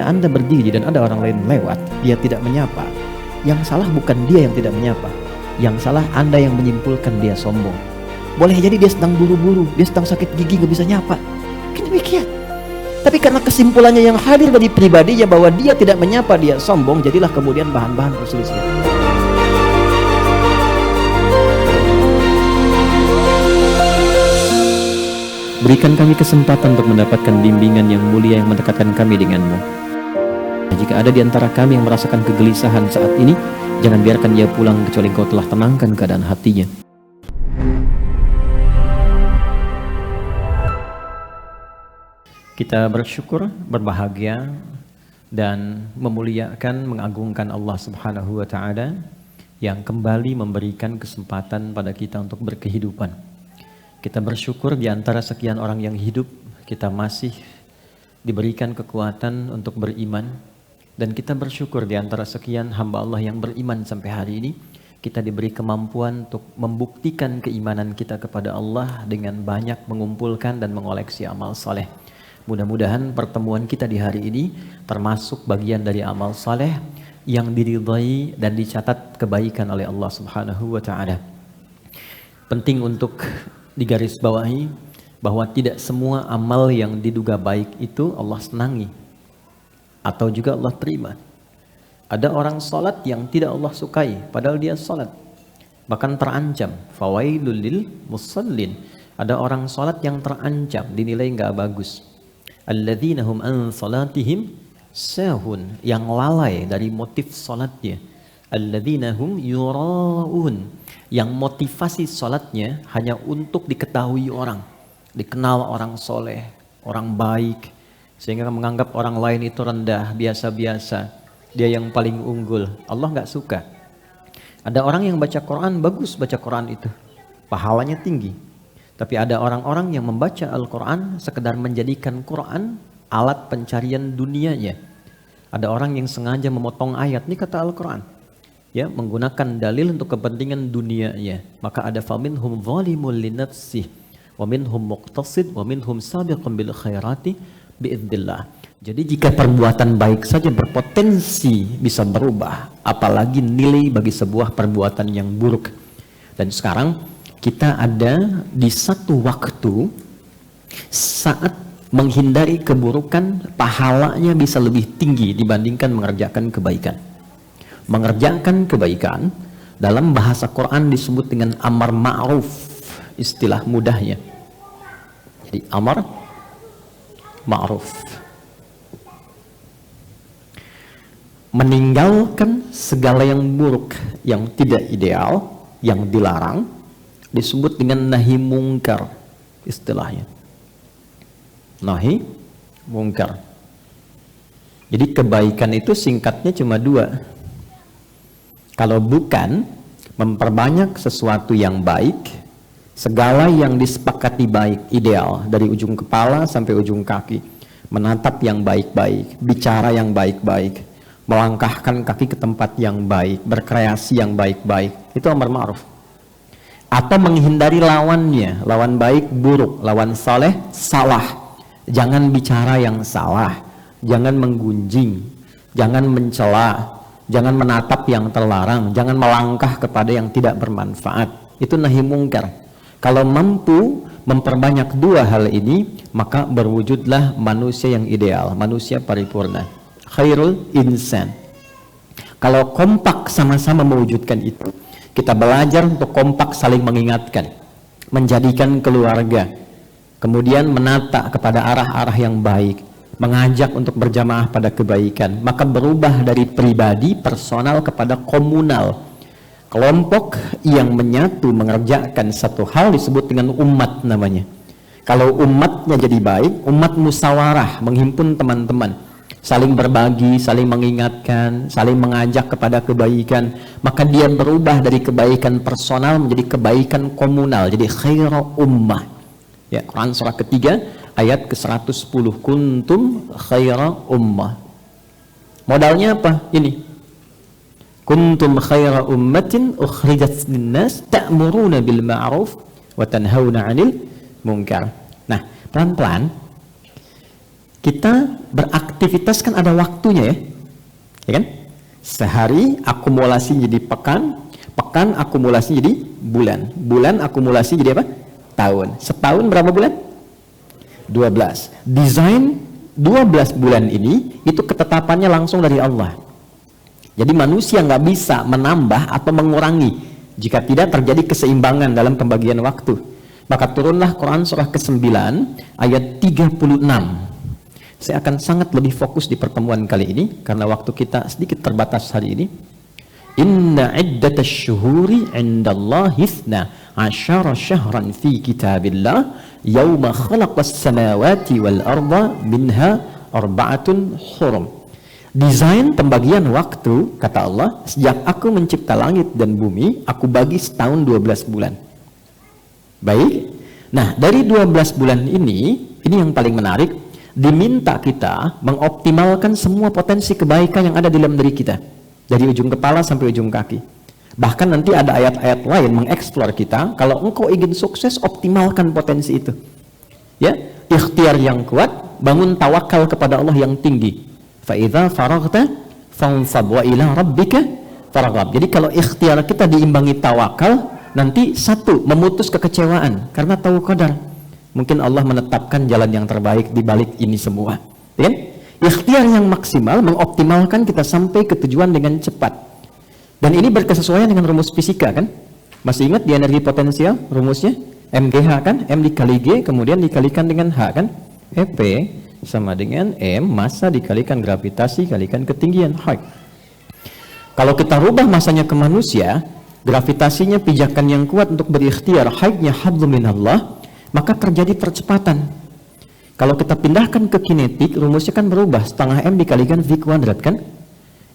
ketika Anda berdiri dan ada orang lain lewat, dia tidak menyapa, yang salah bukan dia yang tidak menyapa, yang salah Anda yang menyimpulkan dia sombong. Boleh jadi dia sedang buru-buru, dia sedang sakit gigi gak bisa nyapa, mungkin demikian. Tapi karena kesimpulannya yang hadir bagi pribadinya bahwa dia tidak menyapa, dia sombong, jadilah kemudian bahan-bahan perselisihan. Berikan kami kesempatan untuk mendapatkan bimbingan yang mulia yang mendekatkan kami denganmu. Jika ada di antara kami yang merasakan kegelisahan saat ini, jangan biarkan ia pulang kecuali Engkau telah tenangkan keadaan hatinya. Kita bersyukur, berbahagia, dan memuliakan, mengagungkan Allah Subhanahu wa Ta'ala yang kembali memberikan kesempatan pada kita untuk berkehidupan. Kita bersyukur di antara sekian orang yang hidup, kita masih diberikan kekuatan untuk beriman. Dan kita bersyukur di antara sekian hamba Allah yang beriman sampai hari ini, kita diberi kemampuan untuk membuktikan keimanan kita kepada Allah dengan banyak mengumpulkan dan mengoleksi amal saleh. Mudah-mudahan pertemuan kita di hari ini termasuk bagian dari amal saleh yang diridhai dan dicatat kebaikan oleh Allah Subhanahu wa Ta'ala. Penting untuk digarisbawahi bahwa tidak semua amal yang diduga baik itu Allah senangi atau juga Allah terima. Ada orang salat yang tidak Allah sukai padahal dia salat, bahkan terancam, fawailul lil musallin. Ada orang salat yang terancam, dinilai nggak bagus. Alladzina hum an salatihim sahun, yang lalai dari motif salatnya. Alladzina hum yuraun, yang motivasi salatnya hanya untuk diketahui orang, dikenal orang soleh, orang baik, sehingga menganggap orang lain itu rendah, biasa-biasa, dia yang paling unggul. Allah nggak suka. Ada orang yang baca Quran, bagus baca Quran itu, pahalanya tinggi. Tapi ada orang-orang yang membaca Al-Quran sekedar menjadikan Quran alat pencarian dunianya. Ada orang yang sengaja memotong ayat, ini kata Al-Quran, ya, menggunakan dalil untuk kepentingan dunianya. Maka ada faminhum zalimul linafsih wa minhum muqtasid wa minhum sabiqun bil khairati biidznillah. Jadi jika perbuatan baik saja berpotensi bisa berubah, apalagi nilai bagi sebuah perbuatan yang buruk. Dan sekarang kita ada di satu waktu saat menghindari keburukan pahalanya bisa lebih tinggi dibandingkan mengerjakan kebaikan. Mengerjakan kebaikan dalam bahasa Quran disebut dengan amar ma'ruf, istilah mudahnya. Jadi amar ma'ruf, meninggalkan segala yang buruk, yang tidak ideal, yang dilarang, disebut dengan nahi mungkar, istilahnya nahi mungkar. Jadi kebaikan itu singkatnya cuma dua. Kalau bukan memperbanyak sesuatu yang baik, segala yang disepakati baik, ideal, dari ujung kepala sampai ujung kaki, menatap yang baik-baik, bicara yang baik-baik, melangkahkan kaki ke tempat yang baik, berkreasi yang baik-baik, itu amar ma'ruf. Atau menghindari lawannya, lawan baik buruk, lawan saleh salah. Jangan bicara yang salah, jangan menggunjing, jangan mencela, jangan menatap yang terlarang, jangan melangkah kepada yang tidak bermanfaat. Itu nahi mungkar. Kalau mampu memperbanyak dua hal ini, maka berwujudlah manusia yang ideal, manusia paripurna, khairul insan. Kalau kompak sama-sama mewujudkan itu, kita belajar untuk kompak saling mengingatkan, menjadikan keluarga, kemudian menata kepada arah-arah yang baik, mengajak untuk berjamaah pada kebaikan, maka berubah dari pribadi, personal kepada komunal. Kelompok yang menyatu mengerjakan satu hal disebut dengan umat namanya. Kalau umatnya jadi baik, umat musyawarah, menghimpun teman-teman, saling berbagi, saling mengingatkan, saling mengajak kepada kebaikan, maka dia berubah dari kebaikan personal menjadi kebaikan komunal, jadi khairu ummah. Ya, Quran surah ketiga ayat ke-110, kuntum khaira ummah. Modalnya apa? Ini, kuntum khaira ummatin ukhrijat linnas ta'muruna bil ma'ruf wa tanhauna 'anil munkar. Nah, pelan-pelan kita beraktivitas aktivitas kan ada waktunya ya kan? Sehari akumulasi jadi pekan, pekan akumulasi jadi bulan, bulan akumulasi jadi apa? Tahun. Setahun berapa bulan? 12. Desain 12 bulan ini itu ketetapannya langsung dari Allah. Jadi manusia nggak bisa menambah atau mengurangi jika tidak terjadi keseimbangan dalam pembagian waktu. Maka turunlah Quran surah ke-9 ayat 36. Saya akan sangat lebih fokus di pertemuan kali ini karena waktu kita sedikit terbatas hari ini. Inna iddatash syuhuri 'indallahi 12 syahran fi kitabillah yauma khalaqas samawati wal arda minha arba'atun hurum. Desain pembagian waktu, kata Allah, sejak aku mencipta langit dan bumi, aku bagi setahun 12 bulan. Baik, nah dari 12 bulan ini yang paling menarik, diminta kita mengoptimalkan semua potensi kebaikan yang ada di dalam diri kita, dari ujung kepala sampai ujung kaki. Bahkan nanti ada ayat-ayat lain mengeksplor kita, kalau engkau ingin sukses, optimalkan potensi itu. Ya, ikhtiar yang kuat, bangun tawakal kepada Allah yang tinggi. Fa'idha faraghta fansab wa ila rabbika farghab. Jadi kalau ikhtiar kita diimbangi tawakal, nanti satu, memutus kekecewaan karena tahu qadar. Mungkin Allah menetapkan jalan yang terbaik di balik ini semua. Ya? Ikhtiar yang maksimal mengoptimalkan kita sampai ke tujuan dengan cepat. Dan ini berkesesuaian dengan rumus fisika kan? Masih ingat di energi potensial rumusnya? MGH kan? M dikali G kemudian dikalikan dengan H kan? EP sama dengan M, massa dikalikan gravitasi kalikan ketinggian height. Kalau kita rubah masanya ke manusia, gravitasinya pijakan yang kuat untuk berikhtiar, heightnya hablum minallah, maka terjadi percepatan. Kalau kita pindahkan ke kinetik, rumusnya kan berubah, setengah M dikalikan V kuadrat kan?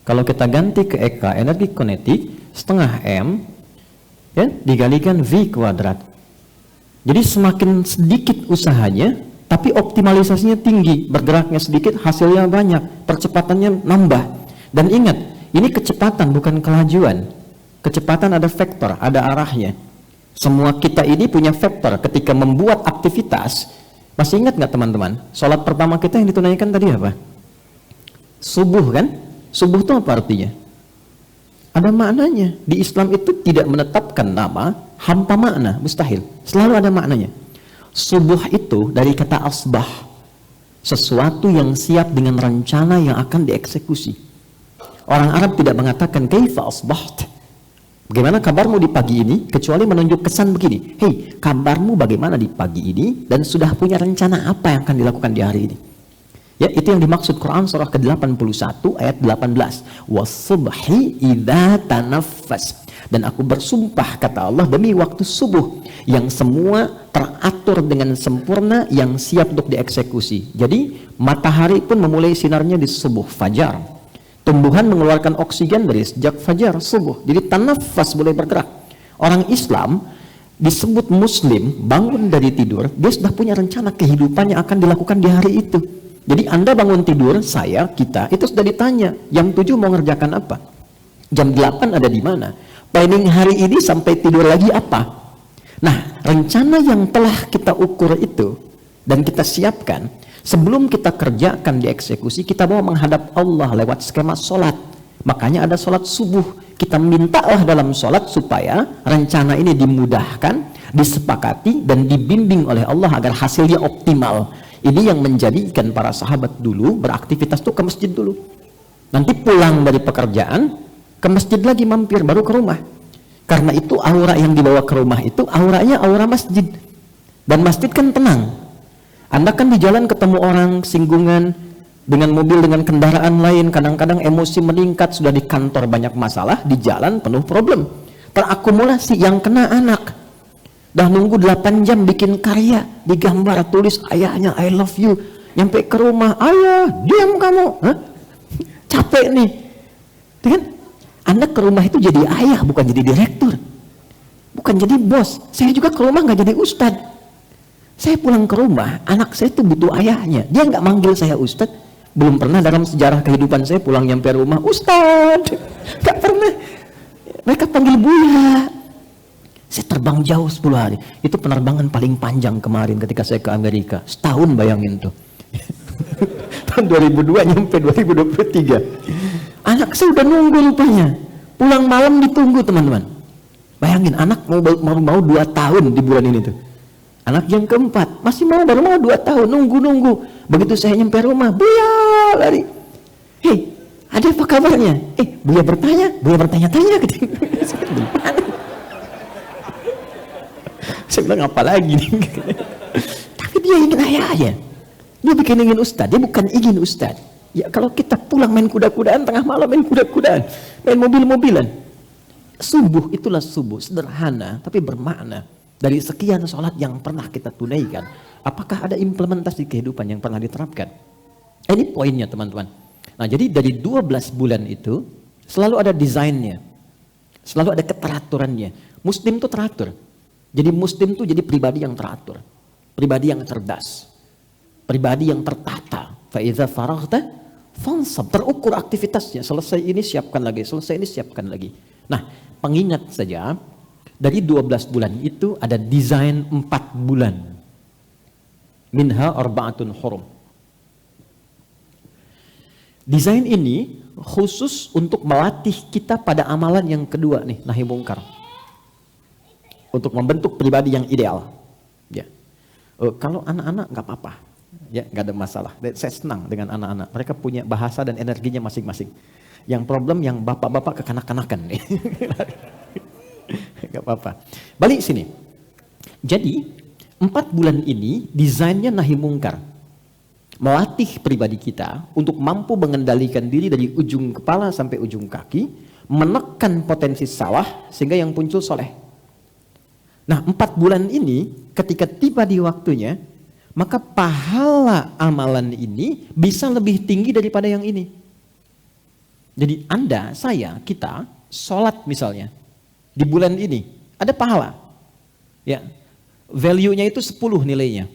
Kalau kita ganti ke EK, energi kinetik, setengah M ya, dikalikan V kuadrat. Jadi semakin sedikit usahanya, tapi optimalisasinya tinggi, bergeraknya sedikit, hasilnya banyak, percepatannya nambah. Dan ingat, ini kecepatan bukan kelajuan. Kecepatan ada vektor, ada arahnya. Semua kita ini punya vektor ketika membuat aktivitas. Masih ingat nggak teman-teman? Sholat pertama kita yang ditunaikan tadi apa? Subuh kan? Subuh itu apa artinya? Ada maknanya. Di Islam itu tidak menetapkan nama hampa makna, mustahil. Selalu ada maknanya. Subuh itu dari kata asbah, sesuatu yang siap dengan rencana yang akan dieksekusi. Orang Arab tidak mengatakan kaifa asbaht, bagaimana kabarmu di pagi ini, kecuali menunjuk kesan begini, hei kabarmu bagaimana di pagi ini, dan sudah punya rencana apa yang akan dilakukan di hari ini. Ya, itu yang dimaksud Quran surah ke-81 ayat 18. Was-subhi idza tanaffas. Dan aku bersumpah, kata Allah, demi waktu subuh yang semua teratur dengan sempurna, yang siap untuk dieksekusi. Jadi matahari pun memulai sinarnya di subuh, fajar. Tumbuhan mengeluarkan oksigen dari sejak fajar, subuh. Jadi tanafas, boleh bergerak. Orang Islam disebut muslim, bangun dari tidur, dia sudah punya rencana kehidupan yang akan dilakukan di hari itu. Jadi Anda bangun tidur, saya, kita, itu sudah ditanya, jam 7 mau ngerjakan apa? Jam 8 ada di mana? Planning hari ini sampai tidur lagi apa? Nah, rencana yang telah kita ukur itu dan kita siapkan, sebelum kita kerjakan dieksekusi, kita mau menghadap Allah lewat skema sholat. Makanya ada sholat subuh. Kita mintalah dalam sholat supaya rencana ini dimudahkan, disepakati, dan dibimbing oleh Allah agar hasilnya optimal. Ini yang menjadikan para sahabat dulu beraktivitas tuh ke masjid dulu. Nanti pulang dari pekerjaan, ke masjid lagi mampir, baru ke rumah. Karena itu aura yang dibawa ke rumah itu auranya aura masjid. Dan masjid kan tenang. Anda kan di jalan ketemu orang singgungan dengan mobil, dengan kendaraan lain, kadang-kadang emosi meningkat, sudah di kantor banyak masalah, di jalan penuh problem. Terakumulasi, yang kena anak. Dah nunggu 8 jam bikin karya, digambar, tulis ayahnya I love you. Nyampe ke rumah, ayah diam kamu. Hah? Capek nih. Kan? Anda ke rumah itu jadi ayah, bukan jadi direktur, bukan jadi bos. Saya juga ke rumah nggak jadi ustad. Saya pulang ke rumah, anak saya itu butuh ayahnya. Dia nggak manggil saya ustad. Belum pernah dalam sejarah kehidupan saya pulang nyampe rumah, ustad. Nggak pernah. Mereka panggil buya. Saya terbang jauh 10 hari. Itu penerbangan paling panjang kemarin ketika saya ke Amerika. Setahun, bayangin tuh. tahun 2002 nyampe 2023. Anak saya udah nunggu rupanya. Pulang malam ditunggu teman-teman. Bayangin anak mau 2 tahun di bulan ini tuh. Anak yang keempat masih baru mau 2 tahun nunggu. Begitu saya nyampe rumah, Buya lari. Hei, ada apa kabarnya? Buya bertanya-tanya gitu. Saya bilang apa lagi nih? Tapi dia ingin ayah aja. Dia bikin ingin ustad, dia bukan ingin ustad. Ya kalau kita pulang main kuda-kudaan, tengah malam main kuda-kudaan, main mobil-mobilan. Subuh itulah subuh, sederhana tapi bermakna. Dari sekian sholat yang pernah kita tunaikan, apakah ada implementasi kehidupan yang pernah diterapkan? Ini poinnya teman-teman. Nah jadi dari 12 bulan itu, selalu ada desainnya. Selalu ada keteraturannya. Muslim itu teratur. Jadi Muslim itu jadi pribadi yang teratur. Pribadi yang cerdas. Pribadi yang tertata. Faiza faraghta fansab, terukur aktivitasnya, selesai ini siapkan lagi, selesai ini siapkan lagi. Nah, pengingat saja dari 12 bulan itu ada desain 4 bulan. Minha arba'atun hurum. Desain ini khusus untuk melatih kita pada amalan yang kedua nih, nahi mungkar. Untuk membentuk pribadi yang ideal. Ya. Kalau anak-anak nggak apa-apa. Ya, nggak ada masalah. Saya senang dengan anak-anak. Mereka punya bahasa dan energinya masing-masing. Yang problem yang bapak-bapak kekanak-kanakan nih. Nggak apa-apa. Balik sini. Jadi 4 bulan ini desainnya nahi mungkar. Melatih pribadi kita untuk mampu mengendalikan diri dari ujung kepala sampai ujung kaki, menekan potensi salah sehingga yang muncul soleh. Nah 4 bulan ini ketika tiba di waktunya, maka pahala amalan ini bisa lebih tinggi daripada yang ini. Jadi Anda, saya, kita sholat misalnya di bulan ini ada pahala. Ya, value-nya itu 10 nilainya.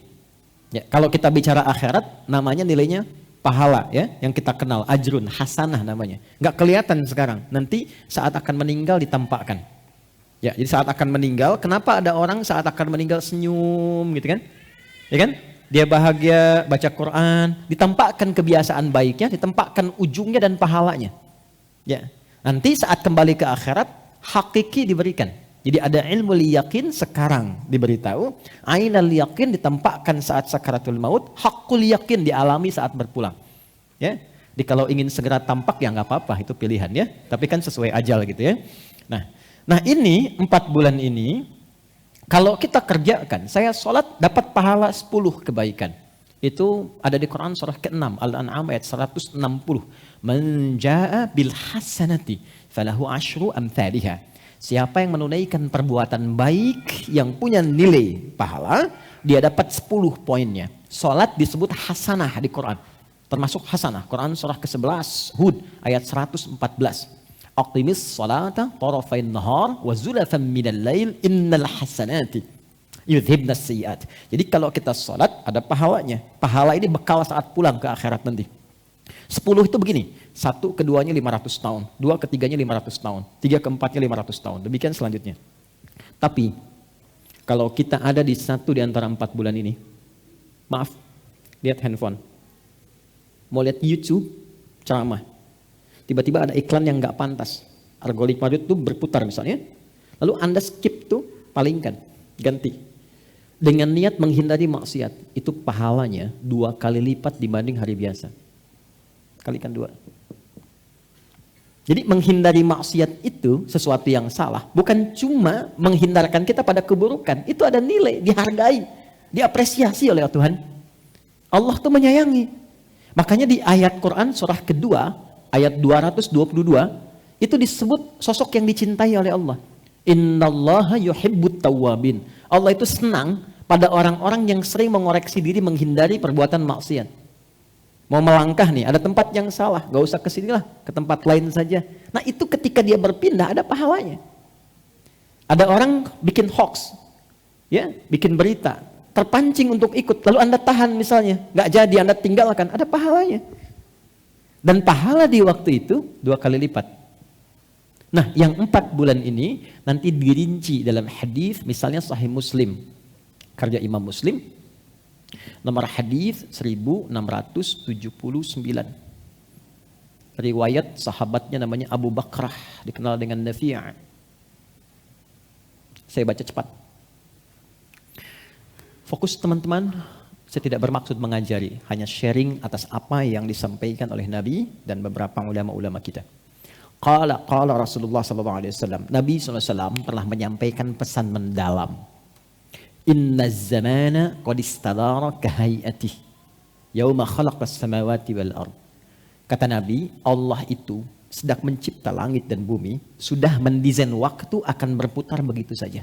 Ya, kalau kita bicara akhirat namanya nilainya pahala ya, yang kita kenal ajrun, hasanah namanya. Nggak kelihatan sekarang, nanti saat akan meninggal ditampakkan. Ya, jadi saat akan meninggal, kenapa ada orang saat akan meninggal senyum gitu kan? Ya kan? Dia bahagia baca Quran, ditampakkan kebiasaan baiknya, ditampakkan ujungnya dan pahalanya. Ya. Nanti saat kembali ke akhirat, hakiki diberikan. Jadi ada ilmu yakin sekarang diberitahu, ainal yakin ditampakkan saat sakaratul maut, hakul yakin dialami saat berpulang. Ya. Jadi kalau ingin segera tampak ya nggak apa-apa, itu pilihan ya. Tapi kan sesuai ajal gitu ya. Nah ini 4 bulan ini, kalau kita kerjakan, saya sholat dapat pahala 10 kebaikan. Itu ada di Quran surah ke-6, Al-An'am ayat 160. Man jaa bil hasanati falahu asyru amthaliha. Siapa yang menunaikan perbuatan baik yang punya nilai pahala, dia dapat 10 poinnya. Sholat disebut hasanah di Quran. Termasuk hasanah. Quran surah ke-11, Hud ayat 114. Aqimis salata tarafain nahar wa zulafan minal lail innal hasanati yudhibnas sayyiat. Jadi kalau kita salat ada pahalanya. Pahala ini bekal saat pulang ke akhirat nanti. 10 itu begini, 1 keduanya 500 tahun, 2 ketiganya 500 tahun, 3 keempatnya 500 tahun. Demikian selanjutnya. Tapi kalau kita ada di satu di antara 4 bulan ini, maaf, lihat handphone. Mau lihat YouTube ceramah. Tiba-tiba ada iklan yang nggak pantas. Algoritma itu berputar misalnya. Lalu Anda skip tuh, palingkan, ganti. Dengan niat menghindari maksiat, itu pahalanya 2 kali lipat dibanding hari biasa. Kalikan 2. Jadi menghindari maksiat itu sesuatu yang salah. Bukan cuma menghindarkan kita pada keburukan. Itu ada nilai, dihargai, diapresiasi oleh Tuhan. Allah tuh menyayangi. Makanya di ayat Quran surah kedua, ayat 222 itu disebut sosok yang dicintai oleh Allah. Innallaha yuhibbut tawwabin. Allah itu senang pada orang-orang yang sering mengoreksi diri menghindari perbuatan maksiat. Mau melangkah nih, ada tempat yang salah, gak usah ke sini lah, ke tempat lain saja. Nah itu ketika dia berpindah ada pahalanya. Ada orang bikin hoax, ya, bikin berita, terpancing untuk ikut, lalu Anda tahan misalnya, gak jadi, Anda tinggalkan, ada pahalanya. Dan pahala di waktu itu 2 kali lipat. Nah, yang 4 bulan ini nanti dirinci dalam hadis, misalnya Sahih Muslim, karya Imam Muslim. Nomor hadis 1679. Riwayat sahabatnya namanya Abu Bakrah, dikenal dengan Nafi'. Saya baca cepat. Fokus teman-teman, saya tidak bermaksud mengajari, hanya sharing atas apa yang disampaikan oleh Nabi dan beberapa ulama-ulama kita. Qala Rasulullah SAW. Nabi SAW pernah menyampaikan pesan mendalam. Inna zamana qad istadara kahayatih yauma khalaqas samawati wal ard. Kata Nabi, Allah itu sedang mencipta langit dan bumi, sudah mendesain waktu akan berputar begitu saja.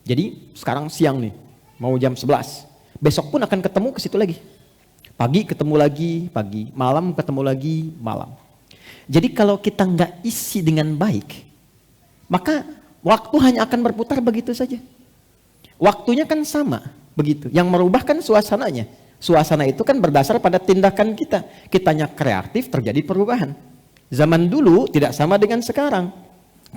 Jadi sekarang siang nih, mau jam 11. Besok pun akan ketemu ke situ lagi. Pagi ketemu lagi, pagi. Malam ketemu lagi, malam. Jadi kalau kita nggak isi dengan baik, maka waktu hanya akan berputar begitu saja. Waktunya kan sama, begitu. Yang merubah kan suasananya. Suasana itu kan berdasar pada tindakan kita. Kitanya kreatif, terjadi perubahan. Zaman dulu tidak sama dengan sekarang.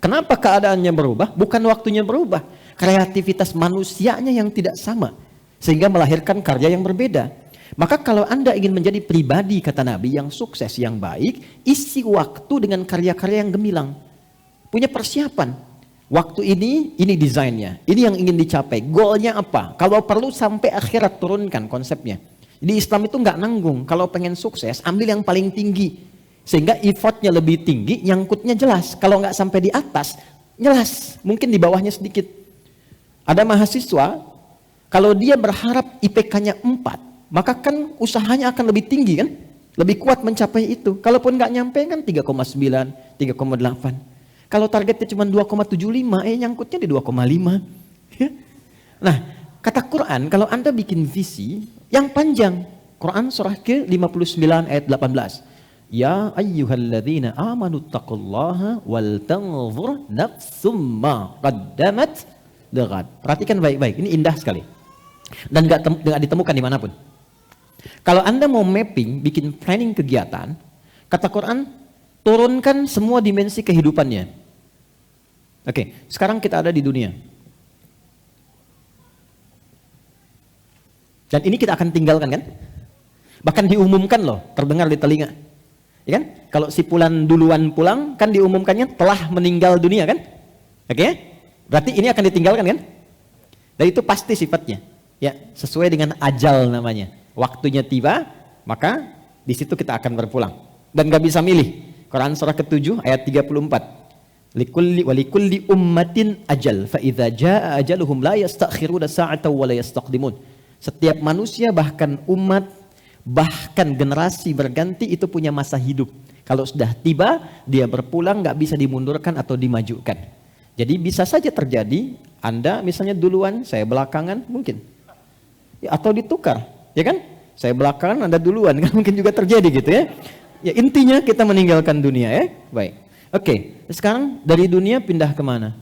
Kenapa keadaannya berubah? Bukan waktunya berubah. Kreativitas manusianya yang tidak sama. Sehingga melahirkan karya yang berbeda. Maka kalau Anda ingin menjadi pribadi, kata Nabi, yang sukses, yang baik, isi waktu dengan karya-karya yang gemilang. Punya persiapan. Waktu ini desainnya, ini yang ingin dicapai, goalnya apa? Kalau perlu sampai akhirat turunkan konsepnya. Di Islam itu nggak nanggung, kalau pengen sukses ambil yang paling tinggi. Sehingga effortnya lebih tinggi, nyangkutnya jelas. Kalau nggak sampai di atas, jelas, mungkin di bawahnya sedikit. Ada mahasiswa, kalau dia berharap IPK-nya 4, maka kan usahanya akan lebih tinggi kan? Lebih kuat mencapai itu. Kalaupun nggak nyampe kan 3,9, 3,8. Kalau targetnya cuma 2,75, nyangkutnya di 2,5. Ya. Nah, kata Quran, kalau Anda bikin visi yang panjang, Quran surah ke-59 ayat 18. Ya ayyuhalladzina amanu taqullaha wal tanzur nafsum ma qaddamat lighad. Perhatikan baik-baik, ini indah sekali. Dan nggak ditemukan dimanapun. Kalau Anda mau mapping, bikin planning kegiatan, kata Quran, turunkan semua dimensi kehidupannya. Oke, sekarang kita ada di dunia. Dan ini kita akan tinggalkan kan? Bahkan diumumkan loh, terdengar di telinga. Ya kan? Kalau si Fulan duluan pulang, kan diumumkannya telah meninggal dunia kan? Oke? Berarti ini akan ditinggalkan kan? Dan itu pasti sifatnya. Ya, sesuai dengan ajal namanya. Waktunya tiba, maka di situ kita akan berpulang. Dan gak bisa milih. Quran surah ke-7 ayat 34. Walikulli ummatin ajal fa idza jaa ajaluhum la yastakhiruna sa'atan wa la yastaqdimun. Setiap manusia, bahkan umat, bahkan generasi berganti itu punya masa hidup. Kalau sudah tiba, dia berpulang, nggak bisa dimundurkan atau dimajukan. Jadi bisa saja terjadi, Anda misalnya duluan, saya belakangan, mungkin. Ya, atau ditukar, ya kan? Saya belakangan, Anda duluan, kan mungkin juga terjadi gitu ya. Ya intinya kita meninggalkan dunia ya. Baik. Oke, sekarang dari dunia pindah kemana?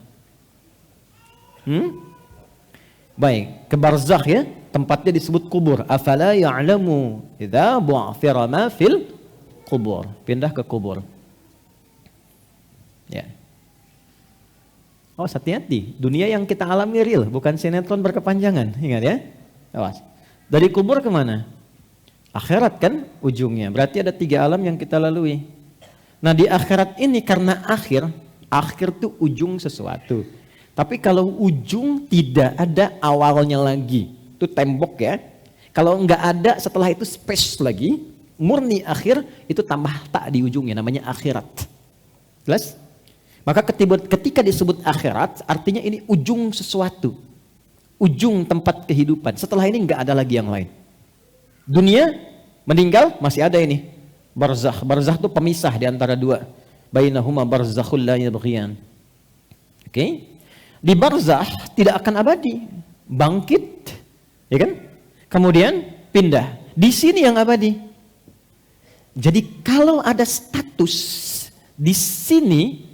Baik, ke barzakh ya, tempatnya disebut kubur. Afala ya'lamu idza bu'thira ma fil kubur. Pindah ke kubur. Ya. Oh, hati-hati. Dunia yang kita alami real, bukan sinetron berkepanjangan. Ingat ya. Awas. Dari kubur kemana? Akhirat kan ujungnya. Berarti ada 3 alam yang kita lalui. Nah di akhirat ini karena akhir tuh ujung sesuatu. Tapi kalau ujung tidak ada awalnya lagi, itu tembok ya. Kalau nggak ada setelah itu space lagi, murni akhir, itu tambah tak di ujungnya, namanya akhirat. Jelas? Maka ketika disebut akhirat, artinya ini ujung sesuatu. Ujung tempat kehidupan. Setelah ini nggak ada lagi yang lain. Dunia, meninggal, masih ada ini. Barzakh. Barzakh itu pemisah di antara dua. Bainahuma barzakhul la yabghiyan. Oke? Di barzakh tidak akan abadi. Bangkit, ya kan? Kemudian pindah. Di sini yang abadi. Jadi kalau ada status di sini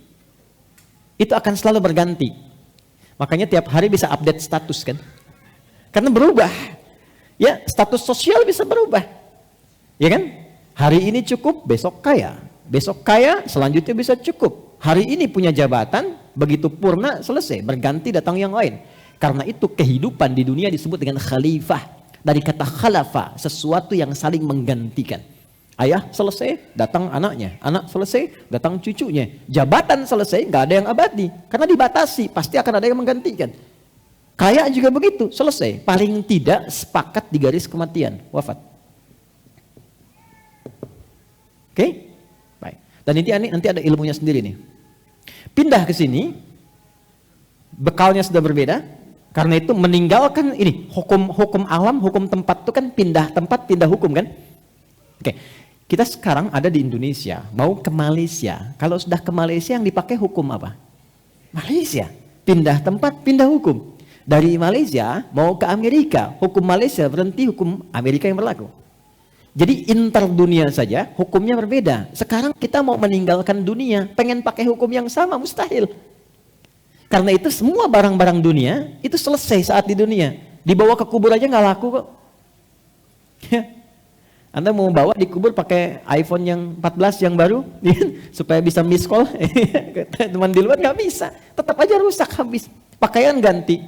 itu akan selalu berganti. Makanya tiap hari bisa update status kan? Karena berubah. Ya, status sosial bisa berubah. Ya kan? Hari ini cukup, besok kaya. Besok kaya, selanjutnya bisa cukup. Hari ini punya jabatan, begitu purna, selesai. Berganti datang yang lain. Karena itu kehidupan di dunia disebut dengan khalifah. Dari kata khalafa, sesuatu yang saling menggantikan. Ayah selesai, datang anaknya. Anak selesai, datang cucunya. Jabatan selesai, nggak ada yang abadi. Karena dibatasi, pasti akan ada yang menggantikan. Kaya juga begitu, selesai. Paling tidak sepakat di garis kematian, wafat. Oke? Baik. Dan nanti ada ilmunya sendiri nih. Pindah ke sini, bekalnya sudah berbeda. Karena itu meninggalkan ini, hukum alam, hukum tempat itu kan pindah tempat, pindah hukum kan? Oke. Kita sekarang ada di Indonesia, mau ke Malaysia. Kalau sudah ke Malaysia yang dipakai hukum apa? Malaysia. Pindah tempat, pindah hukum. Dari Malaysia mau ke Amerika, hukum Malaysia berhenti, hukum Amerika yang berlaku. Jadi interdunia saja hukumnya berbeda. Sekarang kita mau meninggalkan dunia, pengen pakai hukum yang sama, mustahil. Karena itu semua barang-barang dunia itu selesai saat di dunia. Dibawa ke kubur aja nggak laku kok. Anda mau bawa di kubur pakai iPhone yang 14 yang baru supaya bisa miss call, teman di luar nggak bisa, tetap aja rusak habis. Pakaian ganti.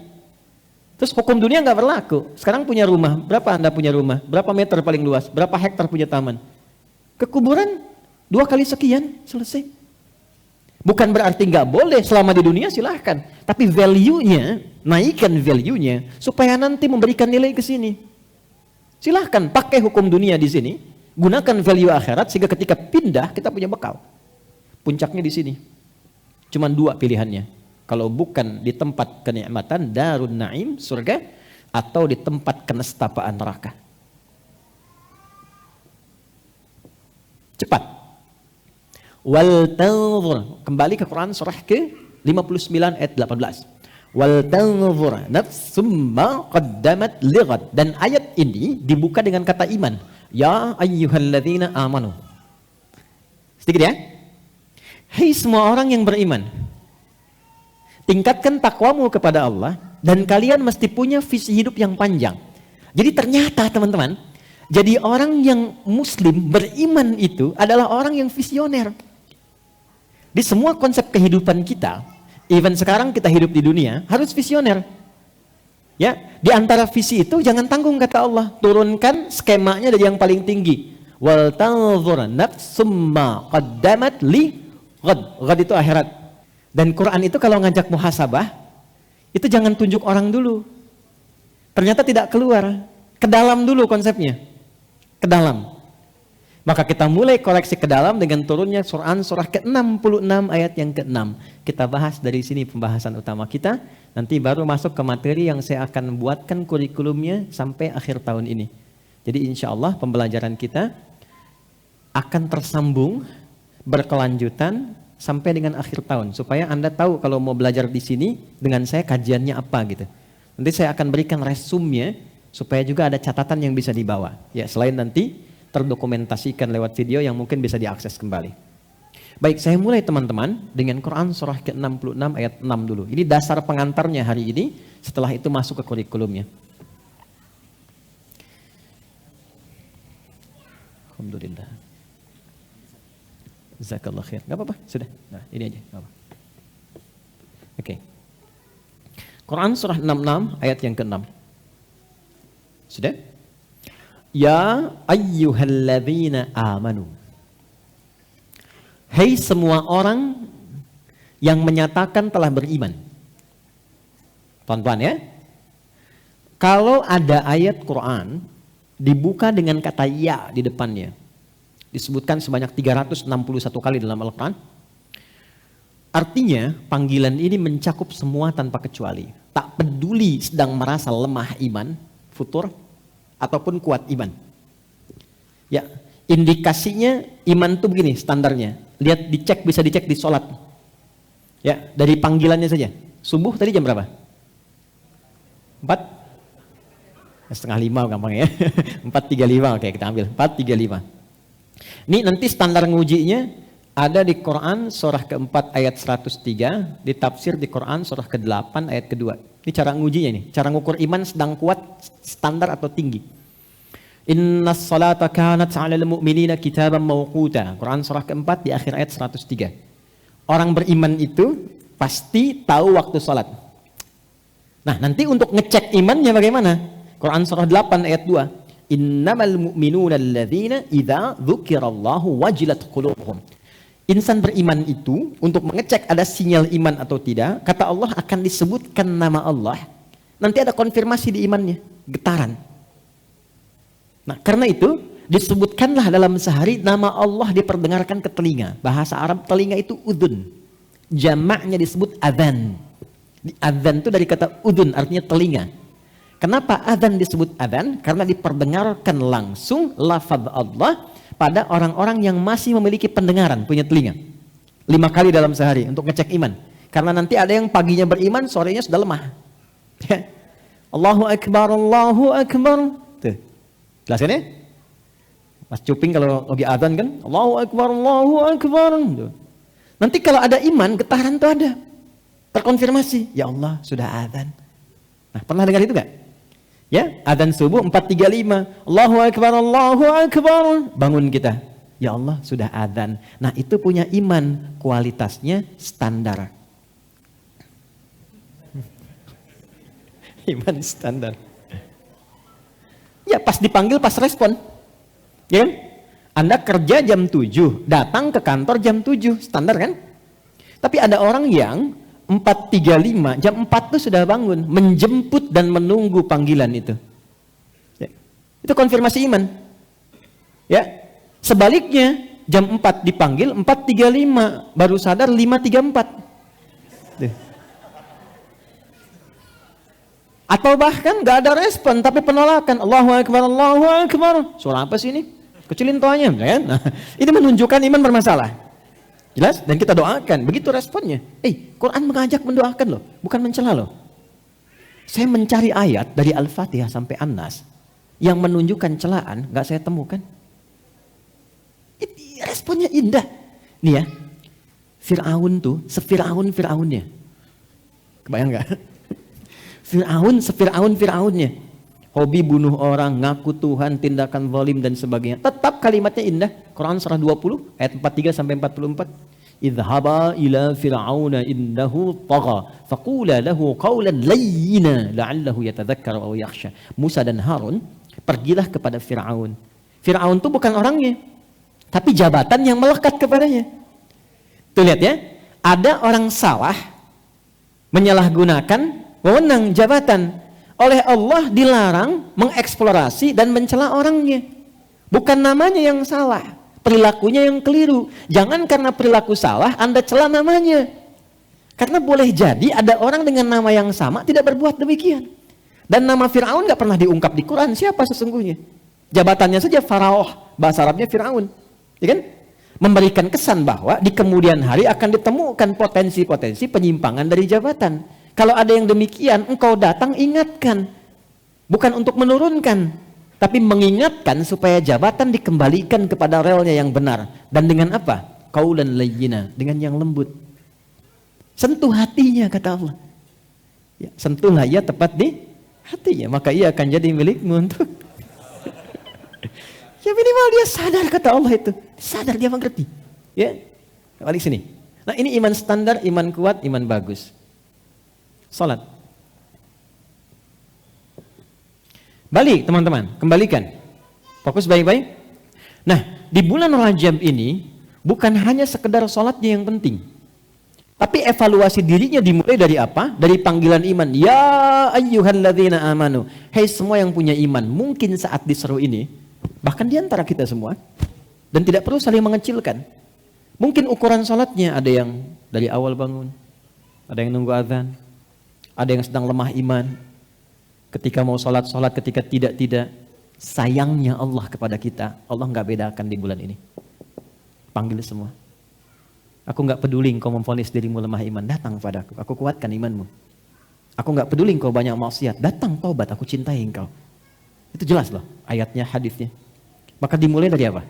Terus hukum dunia nggak berlaku. Sekarang punya rumah, berapa Anda punya rumah? Berapa meter paling luas? Berapa hektar punya taman? Ke kuburan 2 kali sekian, selesai. Bukan berarti nggak boleh selama di dunia, silahkan. Tapi value-nya, naikkan value-nya supaya nanti memberikan nilai ke sini. Silahkan pakai hukum dunia di sini, gunakan value akhirat sehingga ketika pindah kita punya bekal. Puncaknya di sini. Cuman 2 pilihannya. Kalau bukan di tempat kenikmatan darun naim, surga, atau di tempat kenestapaan neraka. Cepat. Wal tanzur, kembali ke Quran surah ke-59 ayat 18. Wal tanzur nafsum ma qaddamat lighad. Dan ayat ini dibuka dengan kata iman. Ya ayyuhalladzina amanu. Sedikit ya. Hei semua orang yang beriman, tingkatkan takwamu kepada Allah dan kalian mesti punya visi hidup yang panjang. Jadi ternyata teman-teman, jadi orang yang muslim beriman itu adalah orang yang visioner. Di semua konsep kehidupan kita, even sekarang kita hidup di dunia, harus visioner. Ya, di antara visi itu jangan tanggung kata Allah, turunkan skemanya dari yang paling tinggi. Wal tanzur nafsum ma qaddamat li ghad. Ghad itu akhirat. Dan Quran itu kalau ngajak muhasabah, itu jangan tunjuk orang dulu. Ternyata tidak keluar, ke dalam dulu konsepnya. Ke dalam. Maka kita mulai koreksi ke dalam dengan turunnya Quran surah ke-66 ayat yang ke-6. Kita bahas dari sini pembahasan utama kita. Nanti baru masuk ke materi yang saya akan buatkan kurikulumnya sampai akhir tahun ini. Jadi insya Allah pembelajaran kita akan tersambung, berkelanjutan sampai dengan akhir tahun. Supaya Anda tahu kalau mau belajar di sini dengan saya kajiannya apa gitu. Nanti saya akan berikan resumenya supaya juga ada catatan yang bisa dibawa. Ya, selain nanti terdokumentasikan lewat video yang mungkin bisa diakses kembali. Baik, saya mulai teman-teman dengan Quran surah ke-66 ayat 6 dulu. Ini dasar pengantarnya hari ini, setelah itu masuk ke kurikulumnya. Alhamdulillah. Jazakallah khair. Gak apa-apa, sudah. Nah, ini aja. Gak apa. Oke. Quran surah 66 ayat yang ke-6. Sudah? Ya ayyuhalladzina amanu. Hei semua orang yang menyatakan telah beriman. Tuan-tuan ya. Kalau ada ayat Quran dibuka dengan kata ya di depannya. Disebutkan sebanyak 361 kali dalam Al-Quran. Artinya panggilan ini mencakup semua tanpa kecuali. Tak peduli sedang merasa lemah iman, futur, ataupun kuat iman. Ya, indikasinya iman itu begini standarnya. Lihat dicek, bisa dicek di sholat. Ya, dari panggilannya saja. Subuh tadi jam berapa? 4:30 gampang ya. 4:35, oke kita ambil 4:35. Ini nanti standar ngujinya ada di Quran surah ke-4 ayat 103, ditafsir di Quran surah ke-8 ayat ke-2. Ini cara ngujinya nih, cara ngukur iman sedang kuat, standar atau tinggi. Innas salata kanat 'alal mu'minina kitaban mawquta. Quran surah ke-4 di akhir ayat 103. Orang beriman itu pasti tahu waktu salat. Nah, nanti untuk ngecek imannya bagaimana? Quran surah 8 ayat 2. Innamal mu'minuna alladzina idza dzukirallahu wajilat qulubuhum. Insan beriman itu untuk mengecek ada sinyal iman atau tidak, kata Allah akan disebutkan nama Allah. Nanti ada konfirmasi di imannya, getaran. Nah, karena itu disebutkanlah dalam sehari nama Allah diperdengarkan ke telinga. Bahasa Arab telinga itu udun. Jamaknya disebut adzan. Adzan itu dari kata udun, artinya telinga. Kenapa adzan disebut adzan? Karena diperdengarkan langsung lafaz Allah pada orang-orang yang masih memiliki pendengaran, punya telinga. 5 kali dalam sehari untuk ngecek iman. Karena nanti ada yang paginya beriman, sorenya sudah lemah. Allahu Akbar, Allahu Akbar. Tuh. Jelas kan ya? Mas Cuping kalau lagi adzan kan, Allahu Akbar, Allahu Akbar. Tuh. Nanti kalau ada iman, getaran tuh ada. Terkonfirmasi, ya Allah sudah adzan. Nah, pernah dengar itu gak? Ya, adzan subuh 4.35, Allahu Akbar, Allahu Akbar. Bangun kita, ya Allah sudah adzan. Nah, itu punya iman, kualitasnya standar. Iman standar. Ya, pas dipanggil, pas respon. Ya kan? Anda kerja jam 7, datang ke kantor jam 7, standar kan? Tapi ada orang yang 4.35, jam 4 itu sudah bangun, menjemput dan menunggu panggilan itu. Ya. Itu konfirmasi iman. Ya. Sebaliknya, jam 4 dipanggil, 4.35, baru sadar 5.34. Tuh. Atau bahkan gak ada respon, tapi penolakan. Allahu Akbar, Allahu Akbar. Suara apa sih ini? Kecilin toanya, kan? Nah, ini menunjukkan iman bermasalah. Jelas? Dan kita doakan. Begitu responnya. Quran mengajak mendoakan loh, bukan mencela loh. Saya mencari ayat dari Al-Fatihah sampai An-Nas yang menunjukkan celaan, gak saya temukan. Responnya indah. Nih ya, Fir'aun tuh, Fir'aunnya. Kebayang gak? Fir'aunnya. Hobi bunuh orang, ngaku Tuhan, tindakan zalim dan sebagainya. Tetap kalimatnya indah. Quran surah 20 ayat 43 sampai 44. Idhaba ila fir'auna innahu tagha faqula lahu qawlan layyina la'allahu yatadhakkaru aw yakhsha. Musa dan Harun pergilah kepada Fir'aun. Fir'aun itu bukan orangnya, tapi jabatan yang melekat kepadanya. Tuh lihat ya, ada orang salah menyalahgunakan wewenang jabatan. Oleh Allah dilarang mengeksplorasi dan mencela orangnya. Bukan namanya yang salah, perilakunya yang keliru. Jangan karena perilaku salah Anda cela namanya. Karena boleh jadi ada orang dengan nama yang sama tidak berbuat demikian. Dan nama Fir'aun gak pernah diungkap di Quran siapa sesungguhnya. Jabatannya saja Faraoh, bahasa Arabnya Fir'aun. Ya kan? Memberikan kesan bahwa di kemudian hari akan ditemukan potensi-potensi penyimpangan dari jabatan. Kalau ada yang demikian, engkau datang ingatkan. Bukan untuk menurunkan, tapi mengingatkan supaya jabatan dikembalikan kepada relnya yang benar. Dan dengan apa? Qaulan layyina, dengan yang lembut. Sentuh hatinya, kata Allah. Ya, sentuhlah ia tepat di hatinya, maka ia akan jadi milikmu untuk. Ya minimal dia sadar, kata Allah itu. Sadar, dia mengerti. Ya, balik sini. Nah, ini iman standar, iman kuat, iman bagus. Salat. Balik teman-teman, kembalikan. Fokus baik-baik. Nah, di bulan Rajab ini bukan hanya sekedar salatnya yang penting. Tapi evaluasi dirinya dimulai dari apa? Dari panggilan iman. Ya ayyuhalladzina amanu. Hei semua yang punya iman, mungkin saat diseru ini, bahkan di antara kita semua, dan tidak perlu saling mengecilkan. Mungkin ukuran salatnya ada yang dari awal bangun, ada yang nunggu azan, ada yang sedang lemah iman, ketika mau sholat, ketika tidak. Sayangnya Allah kepada kita, Allah nggak bedakan di bulan ini. Panggil semua. Aku nggak peduli engkau memvonis dirimu lemah iman, datang padaku, aku kuatkan imanmu. Aku nggak peduli engkau banyak maksiat, datang taubat, aku cintai engkau. Itu jelas loh ayatnya, hadisnya. Maka dimulai dari apa?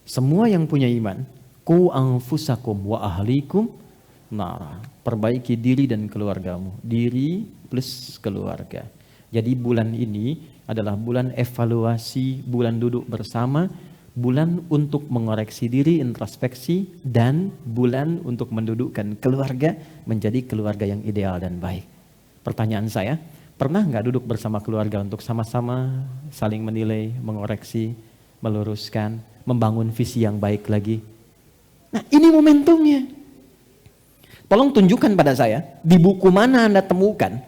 Semua yang punya iman, qu anfusakum wa ahlikum nara. Perbaiki diri dan keluargamu. Diri plus keluarga. Jadi bulan ini adalah bulan evaluasi, bulan duduk bersama, bulan untuk mengoreksi diri, introspeksi, dan bulan untuk mendudukkan keluarga menjadi keluarga yang ideal dan baik. Pertanyaan saya, Pernah nggak duduk bersama keluarga untuk sama-sama saling menilai, mengoreksi, meluruskan, membangun visi yang baik lagi? Nah, ini momentumnya. Tolong tunjukkan pada saya, di buku mana Anda temukan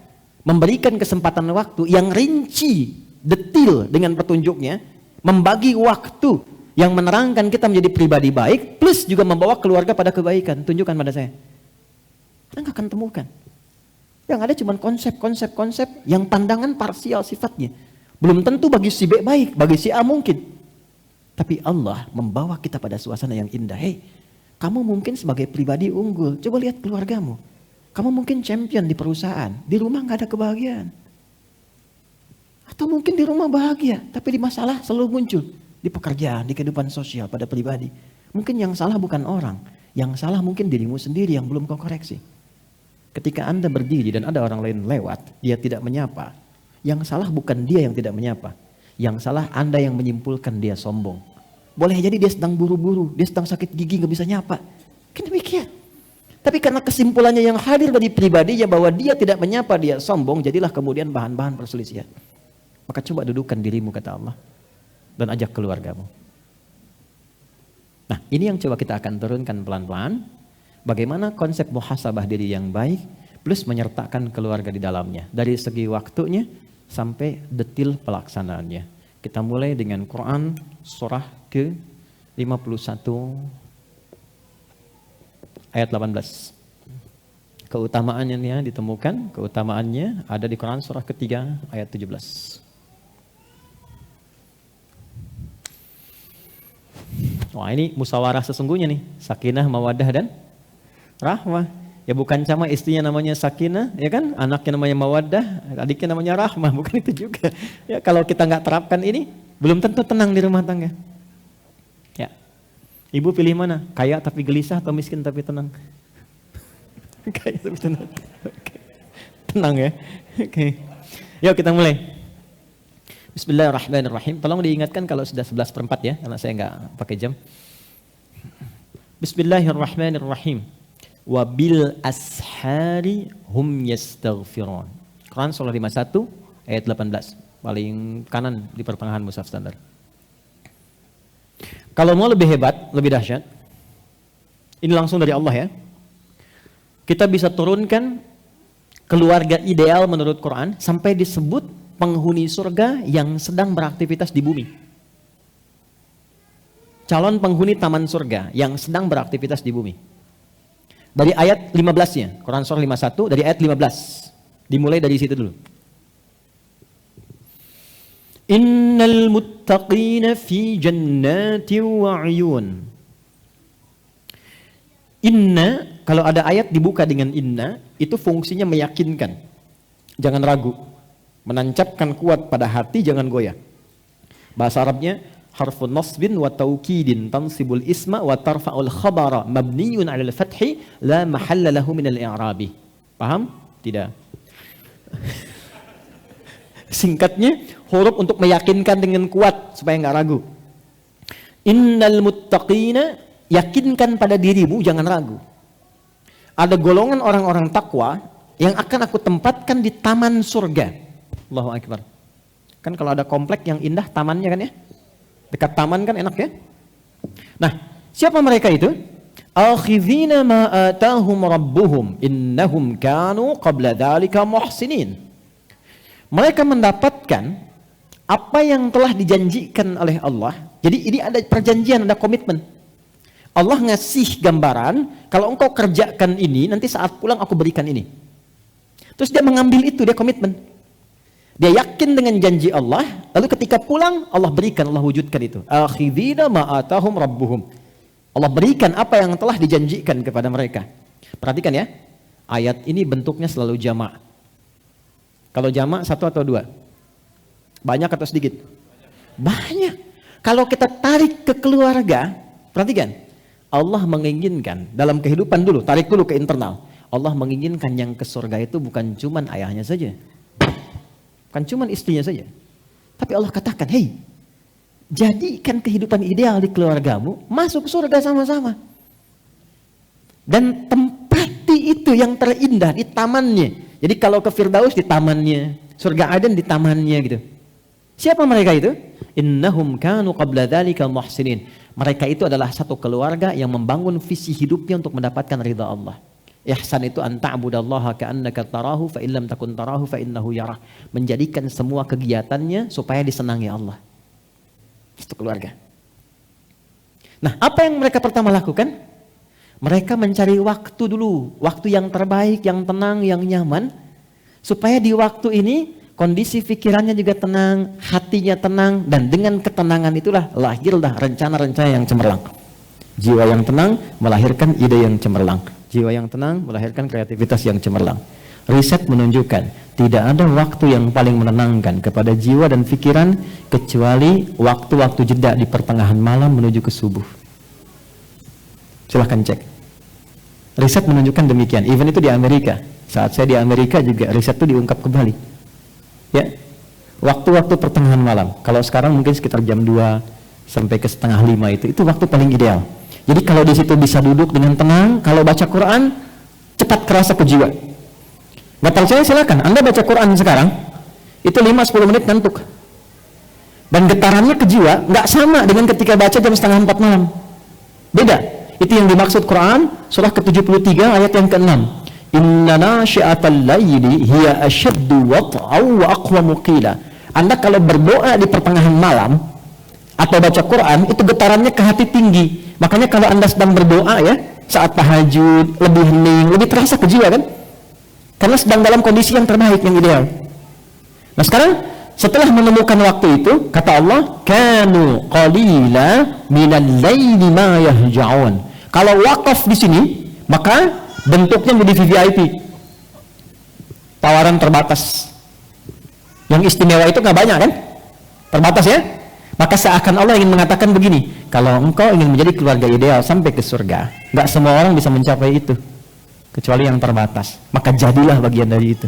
memberikan kesempatan waktu yang rinci, detil dengan petunjuknya, membagi waktu yang menerangkan kita menjadi pribadi baik, plus juga membawa keluarga pada kebaikan. Tunjukkan pada saya. Anda nggak akan temukan. Yang ada cuma konsep yang pandangan parsial sifatnya. Belum tentu bagi si B baik, bagi si A mungkin. Tapi Allah membawa kita pada suasana yang indah. Hei, kamu mungkin sebagai pribadi unggul, coba lihat keluargamu. Kamu mungkin champion di perusahaan, di rumah nggak ada kebahagiaan. Atau mungkin di rumah bahagia, tapi di masalah selalu muncul. Di pekerjaan, di kehidupan sosial, pada pribadi. Mungkin yang salah bukan orang, yang salah mungkin dirimu sendiri yang belum kau koreksi. Ketika Anda berdiri dan ada orang lain lewat, dia tidak menyapa. Yang salah bukan dia yang tidak menyapa. Yang salah Anda yang menyimpulkan dia sombong. Boleh jadi dia sedang buru-buru, dia sedang sakit gigi gak bisa nyapa. Kan demikian. Tapi karena kesimpulannya yang hadir dari pribadinya bahwa dia tidak menyapa, dia sombong, jadilah kemudian bahan-bahan perselisihan. Maka coba dudukkan dirimu, kata Allah, dan ajak keluargamu. Nah, ini yang coba kita akan turunkan pelan-pelan. Bagaimana konsep muhasabah diri yang baik plus menyertakan keluarga di dalamnya. Dari segi waktunya sampai detil pelaksanaannya. Kita mulai dengan Quran surah ke-51 ayat 18. Keutamaannya ditemukan, keutamaannya ada di Quran surah ketiga ayat 17. Wah, ini musyawarah sesungguhnya nih, sakinah, mawaddah dan rahmah. Ya bukan sama istrinya namanya Sakinah, ya kan? Anaknya namanya Mawaddah, adiknya namanya Rahmah, bukan itu juga. Ya kalau kita nggak terapkan ini, belum tentu tenang di rumah tangga. Ya, ibu pilih mana? Kaya tapi gelisah atau miskin tapi tenang? Kaya tapi tenang. Okay. Tenang ya. Oke. Okay. Yuk kita mulai. Bismillahirrahmanirrahim. Tolong diingatkan kalau sudah 11:04 ya, karena saya nggak pakai jam. Bismillahirrahmanirrahim. Wabil ashari hum yastaghfirun. Quran surah 51 ayat 18. Paling kanan di pertengahan mushaf standar. Kalau mau lebih hebat, lebih dahsyat, ini langsung dari Allah ya. Kita bisa turunkan keluarga ideal menurut Quran sampai disebut penghuni surga yang sedang beraktivitas di bumi. Calon penghuni taman surga yang sedang beraktivitas di bumi. Dari ayat 15-nya, Quran surah 51 dari ayat 15. Dimulai dari situ dulu. Innal muttaqina fi jannati wa 'uyun. Inna, kalau ada ayat dibuka dengan inna, itu fungsinya meyakinkan. Jangan ragu. Menancapkan kuat pada hati, jangan goyah. Bahasa Arabnya harfun nasbin wa taukidin tansibul isma wa tarfa'ul khabara mabniyun 'alal fathi la mahalla lahu minal i'rabi. Paham? Tidak. Singkatnya, huruf untuk meyakinkan dengan kuat supaya enggak ragu. Innal muttaqina, yakinkan pada dirimu, jangan ragu. Ada golongan orang-orang takwa yang akan aku tempatkan di taman surga. Allahu Akbar. Kan kalau ada komplek yang indah tamannya kan ya? Dekat taman kan enak ya? Nah, siapa mereka itu? Akhidhina ma atahum rabbuhum innahum kanu qabla dzalika muhsinin. Mereka mendapatkan apa yang telah dijanjikan oleh Allah. Jadi ini ada perjanjian, ada komitmen. Allah ngasih gambaran, kalau engkau kerjakan ini, nanti saat pulang aku berikan ini. Terus dia mengambil itu, dia komitmen. Dia yakin dengan janji Allah, lalu ketika pulang Allah berikan, Allah wujudkan itu. Akhidhina ma atahum rabbuhum. Allah berikan apa yang telah dijanjikan kepada mereka. Perhatikan ya, ayat ini bentuknya selalu jamak. Kalau jamak satu atau dua? Banyak atau sedikit? Banyak. Kalau kita tarik ke keluarga, perhatikan. Allah menginginkan dalam kehidupan dulu, tarik dulu ke internal. Allah menginginkan yang ke surga itu bukan cuman ayahnya saja. Bukan cuman istrinya saja. Tapi Allah katakan, hei, jadikan kehidupan ideal di keluargamu, masuk surga sama-sama. Dan tempati itu yang terindah di tamannya. Jadi kalau ke Firdaus di tamannya, surga Aden di tamannya gitu. Siapa mereka itu? Innahum kanu qabla dzalika muhsinin. Mereka itu adalah satu keluarga yang membangun visi hidupnya untuk mendapatkan ridha Allah. Ihsan itu an ta'budallaha ka'annaka tarahu fa illam takun tarahu fa innahu yarah. Menjadikan semua kegiatannya supaya disenangi Allah. Itu keluarga. Nah, apa yang mereka pertama lakukan? Mereka mencari waktu dulu, waktu yang terbaik, yang tenang, yang nyaman, supaya di waktu ini kondisi pikirannya juga tenang, hatinya tenang, dan dengan ketenangan itulah lahirlah rencana-rencana yang cemerlang. Jiwa yang tenang melahirkan ide yang cemerlang. Jiwa yang tenang melahirkan kreativitas yang cemerlang. Riset menunjukkan tidak ada waktu yang paling menenangkan kepada jiwa dan pikiran kecuali waktu-waktu jeda di pertengahan malam menuju ke subuh. Silahkan cek. Riset menunjukkan demikian. Even itu di Amerika. Saat saya di Amerika juga riset itu diungkap kembali. Ya, waktu-waktu pertengahan malam. Kalau sekarang mungkin sekitar jam 2 sampai ke setengah 5 itu waktu paling ideal. Jadi kalau di situ bisa duduk dengan tenang, kalau baca Quran cepat kerasa ke jiwa. Nggak percaya silakan, Anda baca Quran sekarang itu 5-10 menit ngantuk. Dan getarannya ke jiwa nggak sama dengan ketika baca jam setengah 4 malam. Beda. Itu yang dimaksud Quran surah ke-73 ayat yang ke-6. Inna nasyi'atal laili hiya ashaddu wat'aw wa aqwamu qila. Anda kalau berdoa di pertengahan malam atau baca Quran itu getarannya ke hati tinggi. Makanya kalau Anda sedang berdoa ya, saat tahajud lebih hening, lebih terasa ke jiwa kan? Karena sedang dalam kondisi yang terbaik, yang ideal. Nah sekarang setelah menemukan waktu itu, kata Allah, kanu qalila minal laili ma yahja'un. Kalau wakaf di sini, maka bentuknya menjadi VVIP. Tawaran terbatas. Yang istimewa itu nggak banyak kan? Terbatas ya? Maka seakan Allah ingin mengatakan begini, kalau engkau ingin menjadi keluarga ideal sampai ke surga, nggak semua orang bisa mencapai itu, kecuali yang terbatas. Maka jadilah bagian dari itu.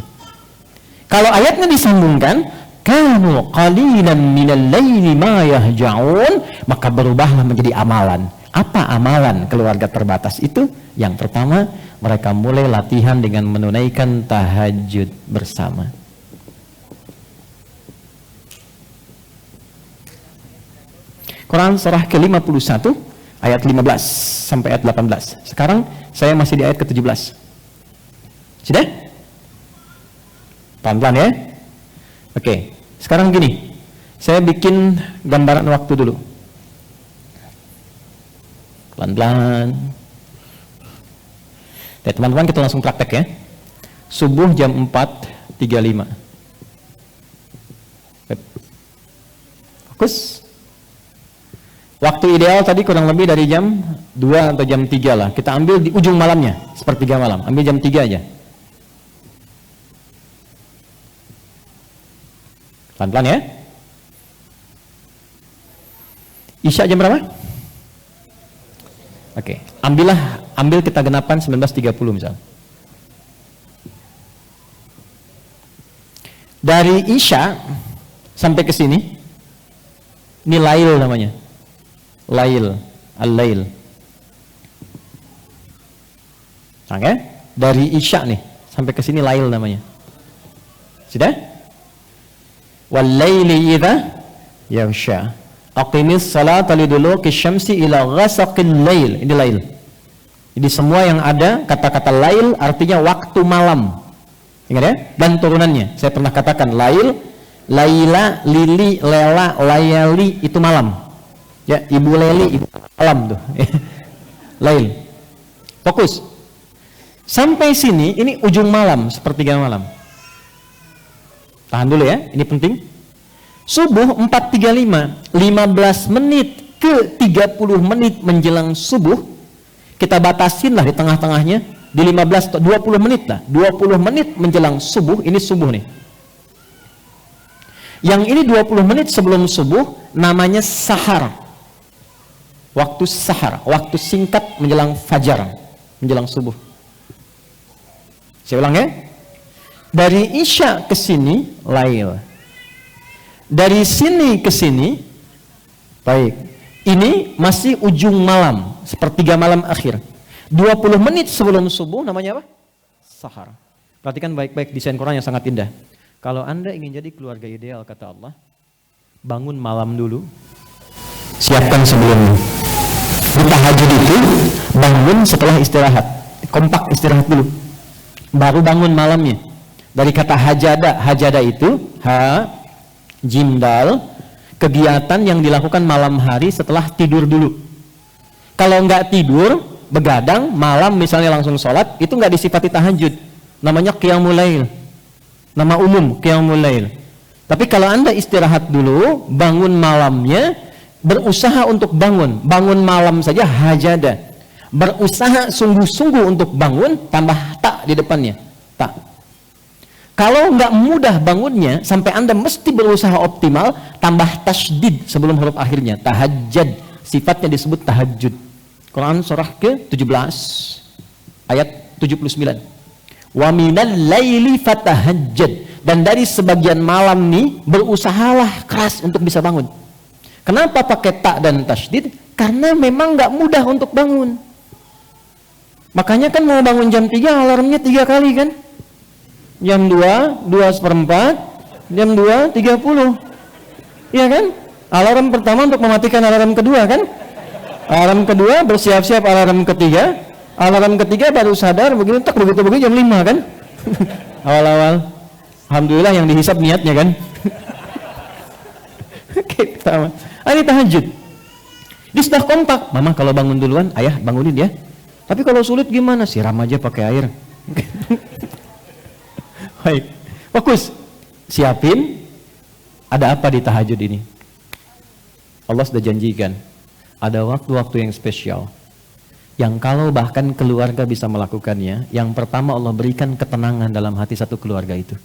Kalau ayatnya disambungkan, kanu qalilan minal laili ma yahja'un, maka berubahlah menjadi amalan. Apa amalan keluarga terbatas itu? Yang pertama, mereka mulai latihan dengan menunaikan tahajud bersama. Quran surah ke-51 ayat 15 sampai ayat 18. Sekarang saya masih di ayat ke-17. Sudah? Pelan-pelan ya. Oke, sekarang gini. Saya bikin gambaran waktu dulu. Pelan-pelan. Ya, teman-teman kita langsung praktek ya. Subuh jam 4.35. Fokus. Waktu ideal tadi kurang lebih dari jam 2 atau jam 3 lah. Kita ambil di ujung malamnya, sepertiga malam. Ambil jam 3 aja. Pelan-pelan ya. Isya jam berapa? Oke, ambil kita genapan 19.30 misal. Dari Isya sampai ke sini, ini lail namanya. Lail, al-lail. Oke, dari Isya nih sampai ke sini lail namanya. Sudah? Wal laili idza yaghsha. Aqimis salata liduluki syamsi ila ghasaqil lail. Ini lail. Jadi semua yang ada kata-kata lail artinya waktu malam. Ingat ya? Dan turunannya. Saya pernah katakan lail, laila, lili, lela, layali itu malam. Ya, ibu leli, ibu malam tuh. Lail. Fokus. Sampai sini ini ujung malam, sepertiga malam. Tahan dulu ya, ini penting. Subuh 4.35, 15 menit ke 30 menit menjelang subuh, kita batasin lah di tengah-tengahnya, di 15 atau 20 menit lah. 20 menit menjelang subuh, ini subuh nih. Yang ini 20 menit sebelum subuh, namanya sahar. Waktu sahar, waktu singkat menjelang fajar, menjelang subuh. Saya ulang ya. Dari Isya ke sini, lail. Dari sini ke sini, baik. Ini masih ujung malam, sepertiga malam akhir. 20 menit sebelum subuh, namanya apa? Sahar. Perhatikan baik-baik desain Quran yang sangat indah. Kalau Anda ingin jadi keluarga ideal, kata Allah, bangun malam dulu, siapkan sebelumnya. Di tahajud itu bangun setelah istirahat, kompak istirahat dulu, baru bangun malamnya. Dari kata hajada, hajada itu jim dal, kegiatan yang dilakukan malam hari setelah tidur dulu. Kalau nggak tidur, begadang malam misalnya langsung sholat, itu nggak disifati tahajud, namanya qiyamul lail. Nama umum qiyamul lail. Tapi kalau Anda istirahat dulu, bangun malamnya, berusaha untuk bangun malam saja hajada. Berusaha sungguh-sungguh untuk bangun, tambah tak di depannya, tak. Kalau nggak mudah bangunnya, sampai Anda mesti berusaha optimal, tambah tasydid sebelum huruf akhirnya, tahajjud. Sifatnya disebut tahajud. Quran surah ke-17 ayat 79. Wa minal laili fatahajjad, dan dari sebagian malam nih berusahalah keras untuk bisa bangun. Kenapa pakai tak dan tasydid? Karena memang nggak mudah untuk bangun. Makanya kan mau bangun jam 3 alarmnya 3 kali kan? Jam 2, 2:04, jam 2:30. Iya kan? Alarm pertama untuk mematikan alarm kedua kan? Alarm kedua bersiap-siap alarm ketiga. Alarm ketiga baru sadar begitu tak begitu jam 5 kan? Awal-awal alhamdulillah yang dihisap niatnya kan. Oke, pertama. Ini tahajud. Dia sudah kompak. Mama kalau bangun duluan, ayah bangunin ya. Tapi kalau sulit gimana? Siram aja pakai air. Baik. Fokus. Siapin. Ada apa di tahajud ini? Allah sudah janjikan ada waktu-waktu yang spesial, yang kalau bahkan keluarga bisa melakukannya, yang pertama Allah berikan ketenangan dalam hati satu keluarga itu.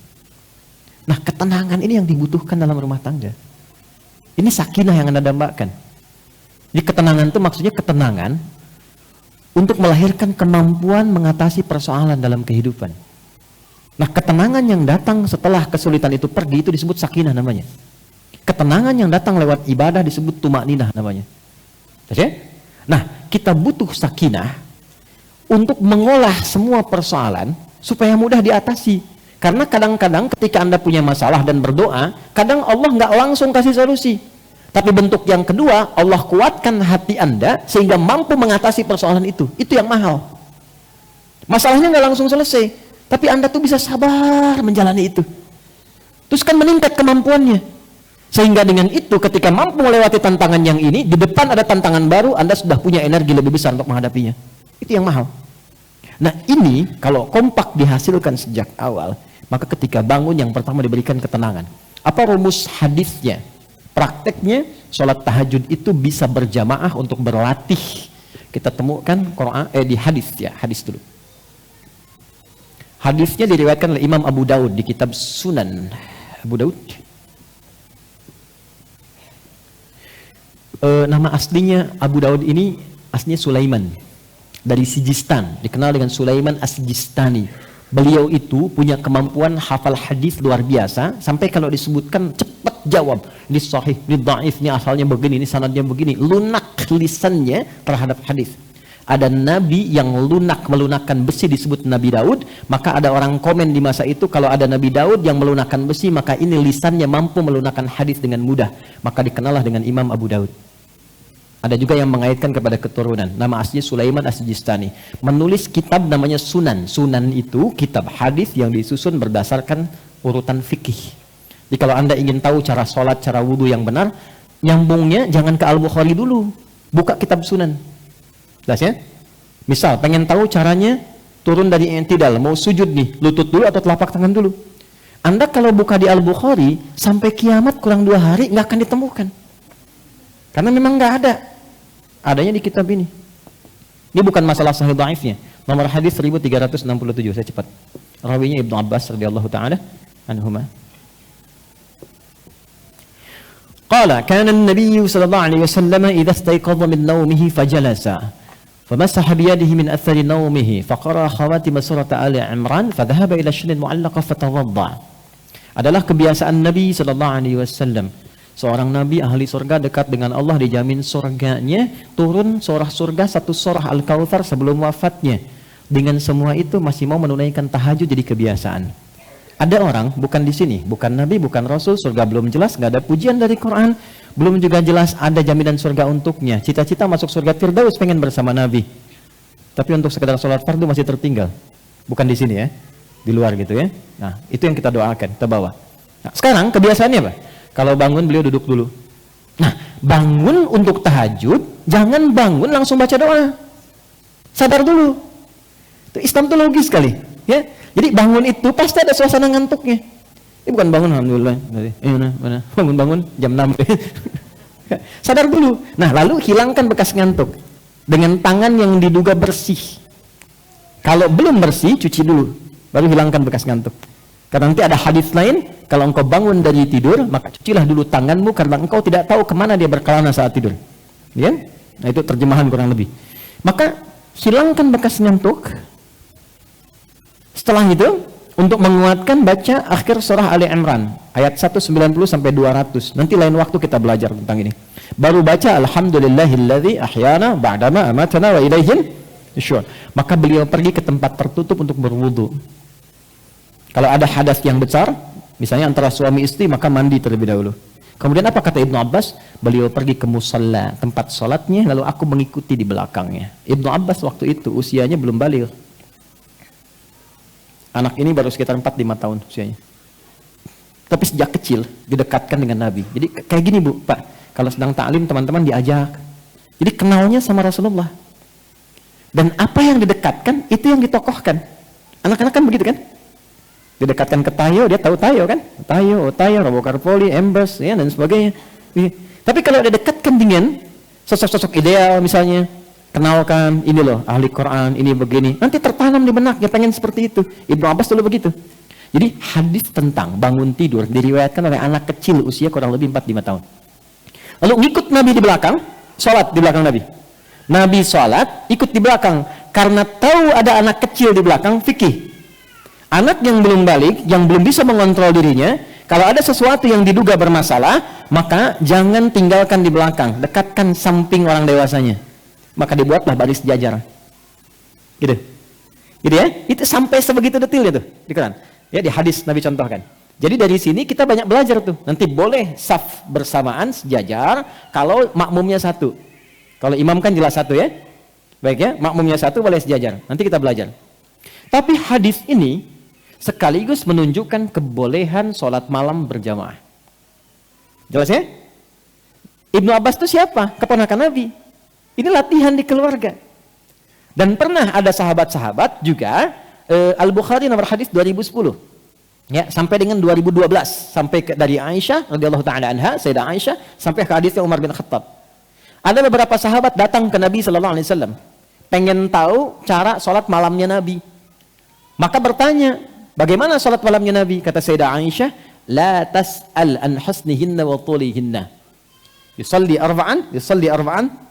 Nah, ketenangan ini yang dibutuhkan dalam rumah tangga. Ini sakinah yang Anda dambakan. Jadi ketenangan itu maksudnya ketenangan untuk melahirkan kemampuan mengatasi persoalan dalam kehidupan. Nah, ketenangan yang datang setelah kesulitan itu pergi, itu disebut sakinah namanya. Ketenangan yang datang lewat ibadah disebut tumakninah namanya. Nah, kita butuh sakinah untuk mengolah semua persoalan supaya mudah diatasi. Karena kadang-kadang ketika Anda punya masalah dan berdoa, kadang Allah nggak langsung kasih solusi. Tapi bentuk yang kedua, Allah kuatkan hati Anda sehingga mampu mengatasi persoalan itu. Itu yang mahal. Masalahnya nggak langsung selesai, tapi Anda tuh bisa sabar menjalani itu. Terus kan meningkat kemampuannya. Sehingga dengan itu ketika mampu melewati tantangan yang ini, di depan ada tantangan baru, Anda sudah punya energi lebih besar untuk menghadapinya. Itu yang mahal. Nah, ini kalau kompak dihasilkan sejak awal, maka ketika bangun yang pertama diberikan ketenangan. Apa rumus hadisnya? Prakteknya sholat tahajud itu bisa berjamaah untuk berlatih. Kita temukan Quran di hadis ya, hadis dulu. Hadisnya diriwayatkan oleh Imam Abu Daud di kitab Sunan Abu Daud. Nama aslinya Abu Daud ini aslinya Sulaiman dari Sijistan, dikenal dengan Sulaiman As-Sijistani. Beliau itu punya kemampuan hafal hadis luar biasa, sampai kalau disebutkan cepat jawab. Ini sahih, ini dhaif, ini asalnya begini, ini sanadnya begini. Lunak lisannya terhadap hadis. Ada nabi yang melunakkan besi disebut Nabi Daud, maka ada orang komen di masa itu kalau ada Nabi Daud yang melunakkan besi, maka ini lisannya mampu melunakkan hadis dengan mudah. Maka dikenallah dengan Imam Abu Daud. Ada juga yang mengaitkan kepada keturunan. Nama aslinya Sulaiman As-Sijistani. Menulis kitab namanya Sunan. Sunan itu kitab hadis yang disusun berdasarkan urutan fikih. Jadi kalau Anda ingin tahu cara sholat, cara wudhu yang benar, nyambungnya jangan ke Al-Bukhari dulu. Buka kitab Sunan. Jelas ya? Misal pengen tahu caranya turun dari i'tidal, mau sujud nih, lutut dulu atau telapak tangan dulu. Anda kalau buka di Al-Bukhari, sampai kiamat kurang 2 hari nggak akan ditemukan. Karena memang nggak ada. Adanya di kitab ini. Ini bukan masalah sahih dhaifnya. Nomor hadis 1367, saya cepat. Rawinya Ibnu Abbas radhiyallahu taala anhuma. Qala kana an-nabiy sallallahu alaihi wasallam idza istayqadha min nawmihi fajalasa famasaha bi yadihi min athari nawmihi faqara khawatim surah Ali Imran fadhahaba ila shinin mu'allaqa fatawadda. Adalah kebiasaan Nabi sallallahu alaihi wasallam. Seorang nabi ahli surga dekat dengan Allah, dijamin surganya, turun surah surga satu surah Al-Kautsar sebelum wafatnya. Dengan semua itu masih mau menunaikan tahajud jadi kebiasaan. Ada orang, bukan di sini, bukan Nabi, bukan Rasul, surga belum jelas, nggak ada pujian dari Quran, belum juga jelas ada jaminan surga untuknya. Cita-cita masuk surga Firdaus, pengen bersama Nabi. Tapi untuk sekedar sholat fardu masih tertinggal. Bukan di sini ya, di luar gitu ya. Nah, itu yang kita doakan, kita bawa. Nah, sekarang kebiasaannya apa? Kalau bangun beliau duduk dulu. Nah, bangun untuk tahajud, jangan bangun langsung baca doa. Sadar dulu. Islam itu logis sekali, ya. Jadi bangun itu pasti ada suasana ngantuknya. Ini bukan bangun alhamdulillah. Mana? Bangun jam 6. Sadar dulu. Nah, lalu hilangkan bekas ngantuk dengan tangan yang diduga bersih. Kalau belum bersih, cuci dulu, baru hilangkan bekas ngantuk. Karena nanti ada hadis lain, kalau engkau bangun dari tidur, maka cucilah dulu tanganmu karena engkau tidak tahu kemana dia berkelana saat tidur. Ya? Nah, itu terjemahan kurang lebih. Maka hilangkan bekas ngantuk. Setelah itu, untuk menguatkan baca akhir surah Ali Imran ayat 190 sampai 200. Nanti lain waktu kita belajar tentang ini. Baru baca alhamdulillahilladzi ahyana ba'dama amatana wa ilaihin nusyur. Maka beliau pergi ke tempat tertutup untuk berwudu. Kalau ada hadas yang besar, misalnya antara suami istri, maka mandi terlebih dahulu. Kemudian apa kata Ibnu Abbas? Beliau pergi ke musalla, tempat sholatnya, lalu aku mengikuti di belakangnya. Ibnu Abbas waktu itu usianya belum baligh. Anak ini baru sekitar 4-5 tahun usianya. Tapi sejak kecil didekatkan dengan Nabi. Jadi kayak gini Bu, Pak, kalau sedang ta'lim teman-teman diajak. Jadi kenalnya sama Rasulullah. Dan apa yang didekatkan, itu yang ditokohkan. Anak-anak kan begitu kan? Didekatkan ke Tayo, dia tahu Tayo kan? Tayo, Robokarpoli, Embes, ya, dan sebagainya. Tapi kalau didekatkan dengan sosok-sosok ideal misalnya, kenalkan, ini loh ahli Quran, ini begini, nanti tertanam di benak, ya pengen seperti itu. Ibnu Abbas dulu begitu. Jadi hadis tentang bangun tidur diriwayatkan oleh anak kecil usia kurang lebih 4-5 tahun. Lalu ngikut Nabi di belakang, sholat di belakang Nabi. Nabi sholat, ikut di belakang, karena tahu ada anak kecil di belakang, fikih. Anak yang belum balik, yang belum bisa mengontrol dirinya, kalau ada sesuatu yang diduga bermasalah, maka jangan tinggalkan di belakang, dekatkan samping orang dewasanya. Maka dibuatlah baris jajar. Gitu ya, itu sampai sebegitu detailnya tuh di Quran. Ya, di hadis Nabi contohkan. Jadi dari sini kita banyak belajar tuh. Nanti boleh saf bersamaan sejajar kalau makmumnya satu. Kalau imam kan jelas satu ya. Baik ya, makmumnya satu boleh sejajar. Nanti kita belajar. Tapi hadis ini sekaligus menunjukkan kebolehan sholat malam berjamaah. Jelas ya? Ibnu Abbas itu siapa? Keponakan Nabi. Ini latihan di keluarga. Dan pernah ada sahabat-sahabat juga, Al-Bukhari nomor hadis 2010. Ya, sampai dengan 2012, sampai dari Aisyah radhiyallahu taala anha, Sayyidah Aisyah, sampai ke hadisnya Umar bin Khattab. Ada beberapa sahabat datang ke Nabi sallallahu alaihi wasallam, pengen tahu cara salat malamnya Nabi. Maka bertanya, bagaimana salat malamnya Nabi? Kata Sayyidah Aisyah, la tas'al an husnihinna wa tulihinna. Yusalli arba'an,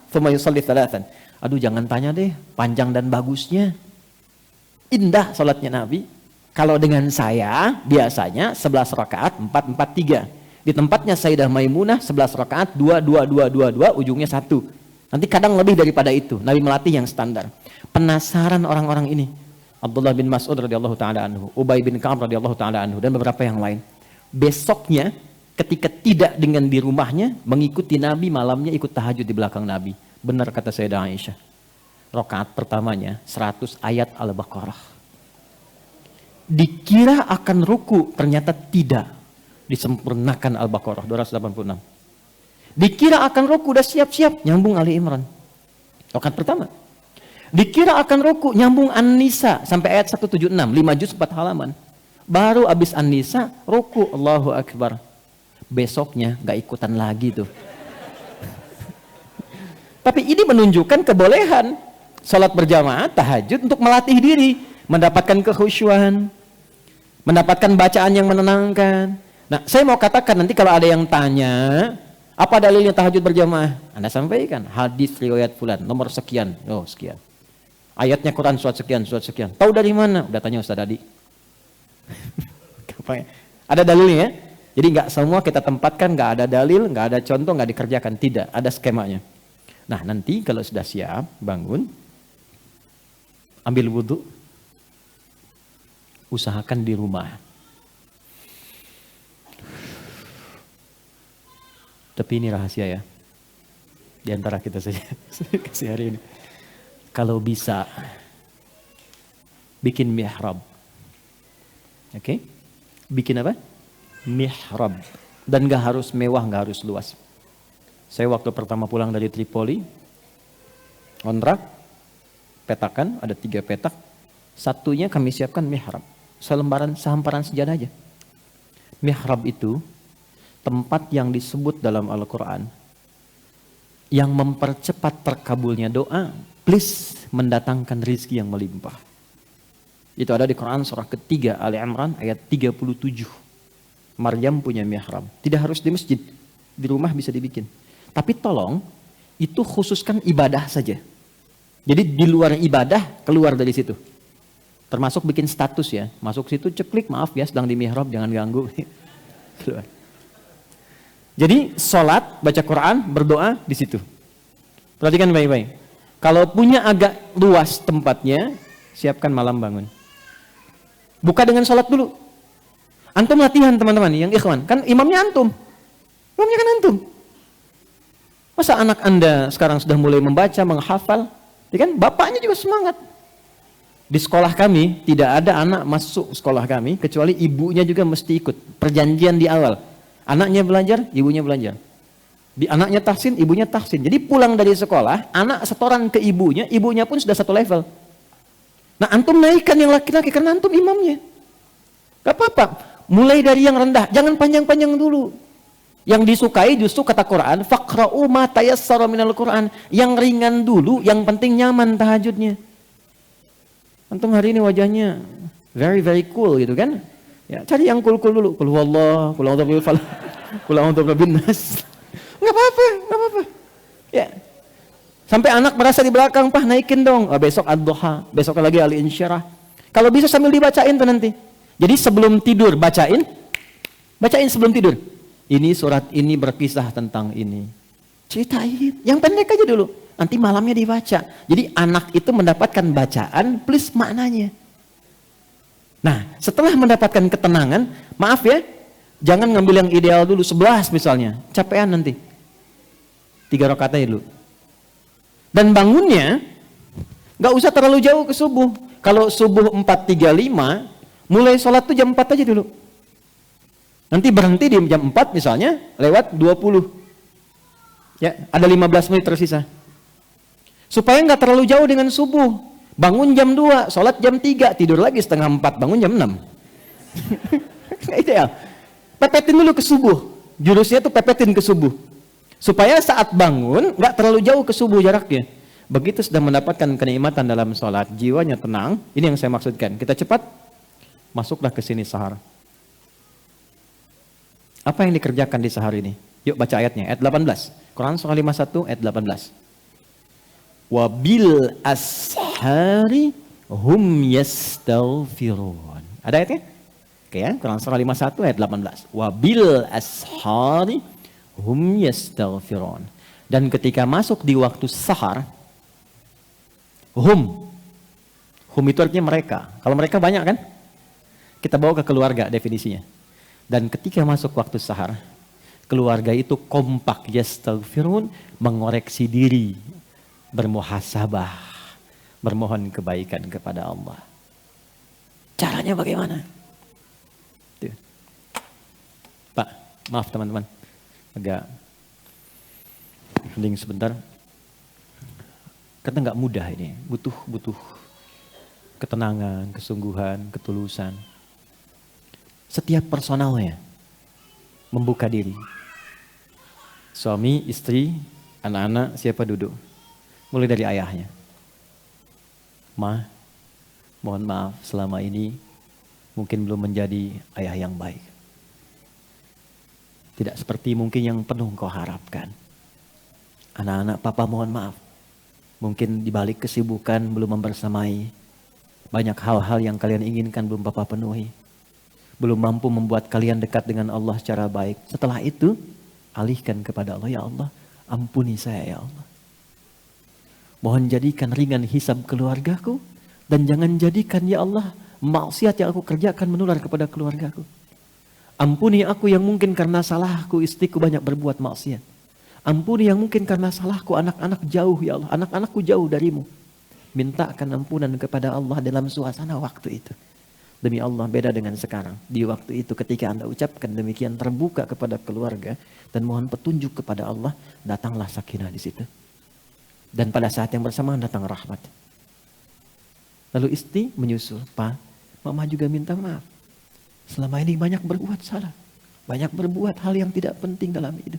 thumma yusalli thalathan. Aduh, jangan tanya deh panjang dan bagusnya. Indah salatnya Nabi. Kalau dengan saya biasanya 11 rakaat 4-4-3. Di tempatnya Sayyidah Maimunah 11 rakaat 2-2-2-2-2, ujungnya 1. Nanti kadang lebih daripada itu. Nabi melatih yang standar. Penasaran orang-orang ini. Abdullah bin Mas'ud radhiyallahu taala anhu, Ubay bin Ka'ab radhiyallahu taala anhu, dan beberapa yang lain. Besoknya ketika tidak dengan di rumahnya, mengikuti Nabi malamnya, ikut tahajud di belakang Nabi. Benar kata Sayyidah Aisyah. Rakaat pertamanya 100 ayat Al-Baqarah. Dikira akan ruku, ternyata tidak. Disempurnakan Al-Baqarah 286. Dikira akan ruku, udah siap-siap, nyambung Ali Imran. Rakaat pertama. Dikira akan ruku, nyambung An-Nisa sampai ayat 176, 5 juz 4 halaman. Baru habis An-Nisa, ruku, Allahu Akbar. Besoknya gak ikutan lagi tuh. Tapi ini menunjukkan kebolehan salat berjamaah, tahajud untuk melatih diri, mendapatkan kekhusyuan, mendapatkan bacaan yang menenangkan. Nah, saya mau katakan nanti kalau ada yang tanya, apa dalilnya tahajud berjamaah? Anda sampaikan, hadis riwayat fulan, nomor sekian, oh sekian. Ayatnya Quran surat sekian, surat sekian. Tahu dari mana? Udah tanya Ustaz Adi. Ada dalilnya ya? Jadi nggak semua kita tempatkan, nggak ada dalil, nggak ada contoh, nggak dikerjakan. Tidak, ada skemanya. Nah, nanti kalau sudah siap, bangun, ambil wudhu, usahakan di rumah. Tapi ini rahasia ya. Di antara kita saja. Kasih hari ini. Kalau bisa, bikin mihrab. Oke? Bikin apa? Mihrab. Dan gak harus mewah, gak harus luas. Saya waktu pertama pulang dari Tripoli, kontrak, petakan, ada 3 petak. Satunya kami siapkan mihrab. Sehamparan sejadah aja. Mihrab itu tempat yang disebut dalam Al-Quran yang mempercepat terkabulnya doa, please mendatangkan rizki yang melimpah. Itu ada di Quran surah ketiga Ali Imran ayat 37. Maryam punya mihrab. Tidak harus di masjid, di rumah bisa dibikin. Tapi tolong itu khususkan ibadah saja. Jadi di luar ibadah keluar dari situ. Termasuk bikin status ya, masuk situ ceklik, maaf ya sedang di mihrab jangan ganggu. Keluar. Jadi sholat, baca Quran, berdoa di situ. Perhatikan baik-baik. Kalau punya agak luas tempatnya, siapkan malam bangun. Buka dengan sholat dulu. Antum latihan teman-teman, yang ikhwan. Kan imamnya antum. Imamnya kan antum. Masa anak anda sekarang sudah mulai membaca, menghafal. Ya kan? Bapaknya juga semangat. Di sekolah kami, tidak ada anak masuk sekolah kami, kecuali ibunya juga mesti ikut. Perjanjian di awal. Anaknya belajar, ibunya belajar. Anaknya tahsin, ibunya tahsin. Jadi pulang dari sekolah, anak setoran ke ibunya, ibunya pun sudah satu level. Nah antum naikkan yang laki-laki karena antum imamnya. Gak apa-apa, mulai dari yang rendah, jangan panjang-panjang dulu. Yang disukai justru kata Quran, faqra'u ma tayassara minal Quran. Yang ringan dulu, yang penting nyaman tahajudnya. Antum hari ini wajahnya very very cool gitu kan? Ya, cari yang cool-cool dulu. Qul huwallah, qul a'udzu birabbil falaq, qul a'udzu birabbin nas. Enggak apa-apa, enggak apa-apa. Ya. Sampai anak merasa di belakang, "Pah, naikin dong." Oh, besok ad-duha, besok lagi al-insyirah. Kalau bisa sambil dibacain tuh nanti. Jadi sebelum tidur bacain sebelum tidur. Ini surat ini berkisah tentang ini. Ceritain, yang pendek aja dulu. Nanti malamnya dibaca. Jadi anak itu mendapatkan bacaan plus maknanya. Nah, setelah mendapatkan ketenangan, maaf ya, jangan ngambil yang ideal dulu, 11 misalnya, capean nanti. 3 rakaat aja dulu. Dan bangunnya, gak usah terlalu jauh ke subuh. Kalau subuh 4.35, mulai sholat tuh jam 4 aja dulu. Nanti berhenti di jam 4 misalnya, lewat 20. Ya, ada 15 menit tersisa. Supaya gak terlalu jauh dengan subuh. Bangun jam 2, sholat jam 3, tidur lagi setengah 4, bangun jam 6. Ideal. Pepetin dulu ke subuh. Jurusnya tuh pepetin ke subuh. Supaya saat bangun, nggak terlalu jauh ke subuh jaraknya. Begitu sudah mendapatkan kenikmatan dalam sholat, jiwanya tenang. Ini yang saya maksudkan. Kita cepat, masuklah ke sini sahar. Apa yang dikerjakan di sahar ini? Yuk baca ayatnya, ayat 18. Quran surah 51, ayat 18. Wabil ashari hum yastaghfirun. Ada ayatnya? Oke ya, Quran surah 51 ayat 18. Wabil ashari hum yastaghfirun. Dan ketika masuk di waktu sahar, hum itu artinya mereka. Kalau mereka banyak kan? Kita bawa ke keluarga definisinya. Dan ketika masuk waktu sahar, keluarga itu kompak yastaghfirun, mengoreksi diri, bermuhasabah, bermohon kebaikan kepada Allah. Caranya bagaimana? Tuh. Pak, maaf teman-teman, agak hening sebentar. Karena nggak mudah ini, butuh ketenangan, kesungguhan, ketulusan. Setiap personalnya membuka diri. Suami, istri, anak-anak, siapa duduk? Mulai dari ayahnya. Ma, mohon maaf selama ini mungkin belum menjadi ayah yang baik. Tidak seperti mungkin yang penuh kau harapkan. Anak-anak, papa mohon maaf. Mungkin dibalik kesibukan belum membersamai. Banyak hal-hal yang kalian inginkan belum papa penuhi. Belum mampu membuat kalian dekat dengan Allah secara baik. Setelah itu, alihkan kepada Allah. Ya Allah, ampuni saya ya Allah. Mohon jadikan ringan hisab keluargaku. Dan jangan jadikan ya Allah maksiat yang aku kerjakan menular kepada keluargaku. Ampuni aku yang mungkin karena salahku istriku banyak berbuat maksiat. Ampuni yang mungkin karena salahku anak-anak jauh ya Allah. Anak-anakku jauh darimu. Mintakan ampunan kepada Allah dalam suasana waktu itu. Demi Allah beda dengan sekarang. Di waktu itu ketika Anda ucapkan demikian terbuka kepada keluarga dan mohon petunjuk kepada Allah, datanglah sakinah di situ. Dan pada saat yang bersamaan datang rahmat. Lalu istri menyusul, Pak, Mama juga minta maaf. Selama ini banyak berbuat salah. Banyak berbuat hal yang tidak penting dalam hidup.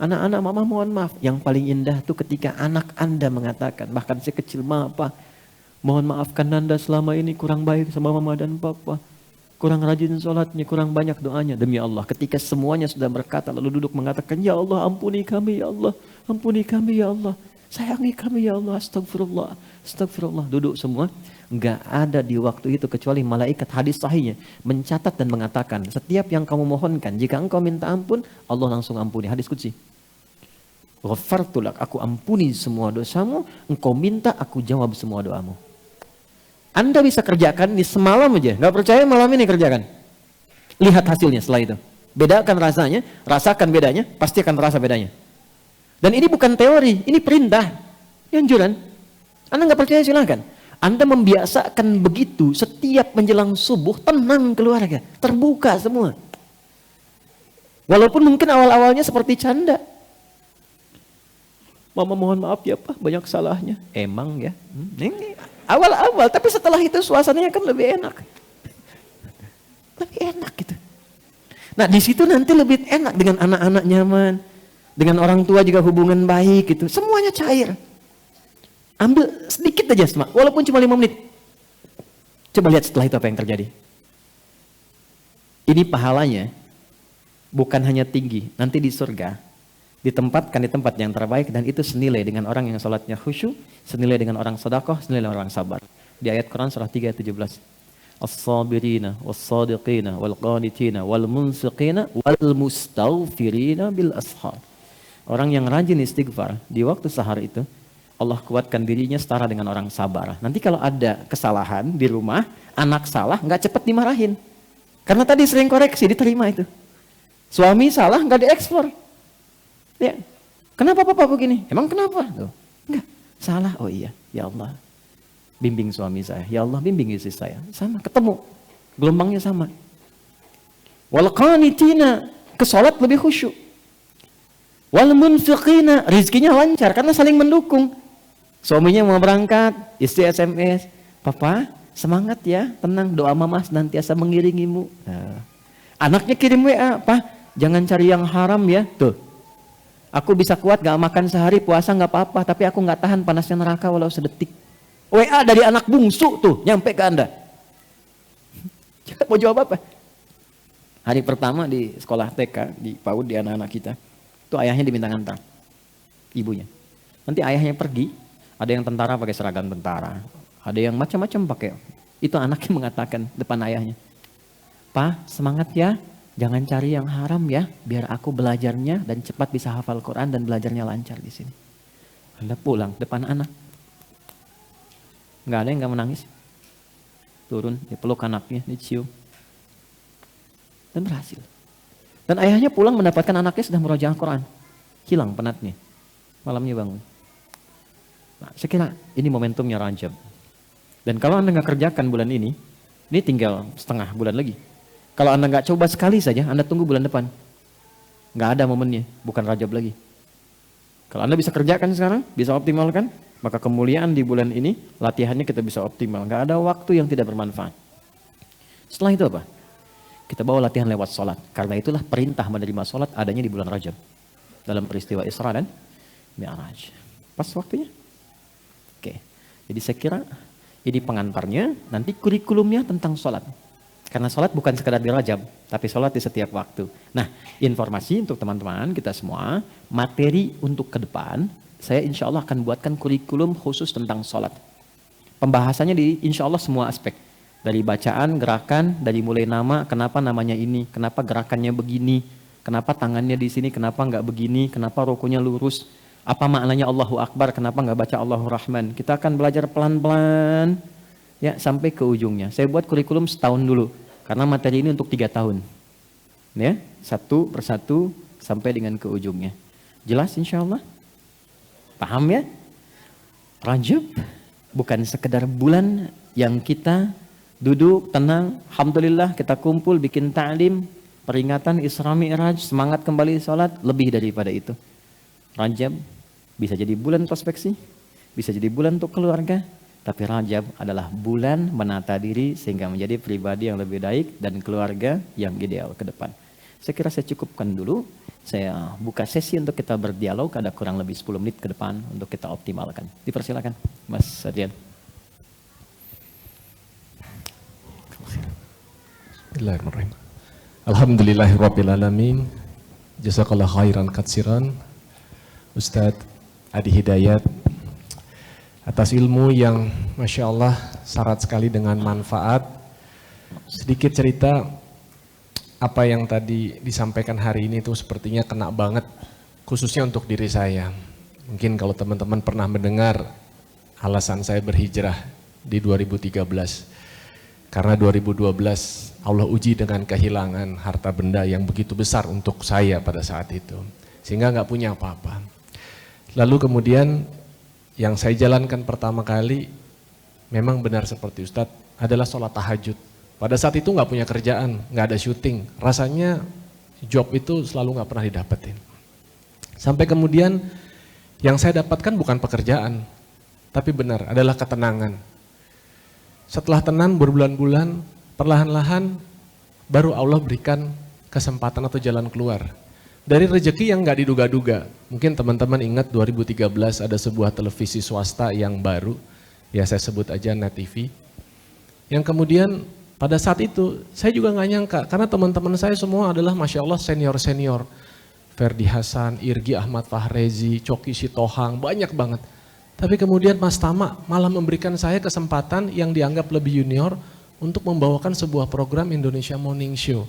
Anak-anak Mama mohon maaf. Yang paling indah itu ketika anak Anda mengatakan, bahkan si kecil, Papa, mohon maafkan Nanda selama ini kurang baik sama Mama dan Papa. Kurang rajin sholatnya, kurang banyak doanya. Demi Allah, ketika semuanya sudah berkata, lalu duduk mengatakan, Ya Allah, ampuni kami, Ya Allah. Ampuni kami, Ya Allah. Sayangi kami, Ya Allah. Astagfirullah. Astagfirullah. Duduk semua. Enggak ada di waktu itu kecuali malaikat, hadis sahihnya mencatat dan mengatakan, setiap yang kamu mohonkan, jika engkau minta ampun, Allah langsung ampuni. Hadis qudsi. Ghafartulak, aku ampuni semua dosamu, engkau minta, aku jawab semua doamu. Anda bisa kerjakan ini semalam aja, nggak percaya malam ini kerjakan. Lihat hasilnya setelah itu. Bedakan rasanya, rasakan bedanya, pasti akan terasa bedanya. Dan ini bukan teori, ini perintah, anjuran. Anda nggak percaya silakan. Anda membiasakan begitu setiap menjelang subuh, tenang keluarga, terbuka semua. Walaupun mungkin awal-awalnya seperti canda. Mama mohon maaf ya Pak, banyak salahnya. Emang ya. Ini awal-awal, tapi setelah itu suasananya kan lebih enak. Lebih enak gitu. Nah di situ nanti lebih enak dengan anak-anak nyaman. Dengan orang tua juga hubungan baik gitu. Semuanya cair. Ambil sedikit aja semak, walaupun cuma 5 menit. Coba lihat setelah itu apa yang terjadi. Ini pahalanya bukan hanya tinggi, nanti di surga. Ditempatkan di tempat yang terbaik dan itu senilai dengan orang yang sholatnya khusyuk, senilai dengan orang sedekah, senilai dengan orang sabar. Di ayat Quran surah 3 ayat 17. As-sabirina was-sadiqina wal-qanitina wal-munfiqina wal-mustaghfirina bil ashar. Orang yang rajin istighfar di waktu sahar itu, Allah kuatkan dirinya setara dengan orang sabar. Nanti kalau ada kesalahan di rumah, anak salah nggak cepat dimarahin. Karena tadi sering koreksi, diterima itu. Suami salah nggak diekspor. Ya, kenapa Papa begini? Emang kenapa? Tuh. Enggak, salah. Oh iya, ya Allah. Bimbing suami saya. Ya Allah, bimbing istri saya. Sama, ketemu. Gelombangnya sama. Wal qanitina, ke salat lebih khusyuk. Wal munfiqina, rizkinya lancar karena saling mendukung. Suaminya mau berangkat, istri SMS, Papa, semangat ya, tenang, doa Mama senantiasa mengiringimu. Nah. Anaknya kirim WA, Pak, jangan cari yang haram ya. Tuh. Aku bisa kuat gak makan sehari, puasa gak apa-apa, tapi aku gak tahan panasnya neraka walau sedetik. WA dari anak bungsu tuh, nyampe ke Anda. Mau jawab apa? Hari pertama di sekolah TK, di PAUD, di anak-anak kita. Itu ayahnya diminta ngantar. Ibunya. Nanti ayahnya pergi, ada yang tentara pakai seragam tentara. Ada yang macam-macam pakai. Itu anaknya mengatakan depan ayahnya. Pak, semangat ya. Jangan cari yang haram ya, biar aku belajarnya dan cepat bisa hafal Quran dan belajarnya lancar di sini. Anda pulang depan anak. Nggak ada yang nggak menangis. Turun, dipeluk anaknya, dicium. Dan berhasil. Dan ayahnya pulang mendapatkan anaknya sudah murojaah Quran. Hilang penatnya. Malamnya bangun. Nah, saya kira ini momentumnya Rajab. Dan kalau Anda nggak kerjakan bulan ini tinggal setengah bulan lagi. Kalau Anda nggak coba sekali saja, Anda tunggu bulan depan. Nggak ada momennya, bukan Rajab lagi. Kalau Anda bisa kerjakan sekarang, bisa optimalkan, maka kemuliaan di bulan ini, latihannya kita bisa optimal. Nggak ada waktu yang tidak bermanfaat. Setelah itu apa? Kita bawa latihan lewat sholat. Karena itulah perintah menerima sholat adanya di bulan Rajab. Dalam peristiwa Isra dan Mi'raj. Pas waktunya? Oke. Jadi saya kira ini pengantarnya, nanti kurikulumnya tentang sholat. Karena sholat bukan sekadar di Rajab, tapi sholat di setiap waktu. Nah, informasi untuk teman-teman kita semua, materi untuk ke depan, saya insya Allah akan buatkan kurikulum khusus tentang sholat. Pembahasannya di insya Allah semua aspek. Dari bacaan, gerakan, dari mulai nama, kenapa namanya ini, kenapa gerakannya begini, kenapa tangannya di sini, kenapa nggak begini, kenapa rukunya lurus, apa maknanya Allahu Akbar, kenapa nggak baca Allahu Rahman. Kita akan belajar pelan-pelan, ya sampai ke ujungnya. Saya buat kurikulum setahun dulu. Karena materi ini untuk 3 tahun. Ya, satu persatu sampai dengan ke ujungnya. Jelas insya Allah? Paham ya? Rajab bukan sekedar bulan yang kita duduk tenang, alhamdulillah kita kumpul bikin ta'lim, peringatan Isra Mi'raj, semangat kembali sholat, lebih daripada itu. Rajab bisa jadi bulan introspeksi, bisa jadi bulan untuk keluarga, tapi Rajab adalah bulan menata diri sehingga menjadi pribadi yang lebih baik dan keluarga yang ideal ke depan. Saya kira saya cukupkan dulu. Saya buka sesi untuk kita berdialog, ada kurang lebih 10 menit ke depan untuk kita optimalkan. Dipersilakan, Mas Adrian. Bismillahirrahmanirrahim. Alhamdulillahirrabbilalamin. Jazakallah khairan katsiran Ustadz Adi Hidayat atas ilmu yang Masya Allah syarat sekali dengan manfaat. Sedikit cerita apa yang tadi disampaikan hari ini itu sepertinya kena banget khususnya untuk diri saya. Mungkin kalau teman-teman pernah mendengar alasan saya berhijrah di 2013. Karena 2012 Allah uji dengan kehilangan harta benda yang begitu besar untuk saya pada saat itu. Sehingga nggak punya apa-apa. Lalu kemudian yang saya jalankan pertama kali memang benar seperti Ustadz adalah sholat tahajud. Pada saat itu nggak punya kerjaan, nggak ada syuting. Rasanya job itu selalu nggak pernah didapetin. Sampai kemudian yang saya dapatkan bukan pekerjaan, tapi benar adalah ketenangan. Setelah tenang berbulan-bulan, perlahan-lahan baru Allah berikan kesempatan atau jalan keluar. Dari rezeki yang nggak diduga-duga. Mungkin teman-teman ingat 2013 ada sebuah televisi swasta yang baru, ya saya sebut aja Net TV. Yang kemudian pada saat itu saya juga nggak nyangka karena teman-teman saya semua adalah Masya Allah senior-senior. Ferdi Hasan, Irgi Ahmad Fahrezi, Coki Sitohang, banyak banget. Tapi kemudian Mas Tama malah memberikan saya kesempatan yang dianggap lebih junior untuk membawakan sebuah program Indonesia Morning Show.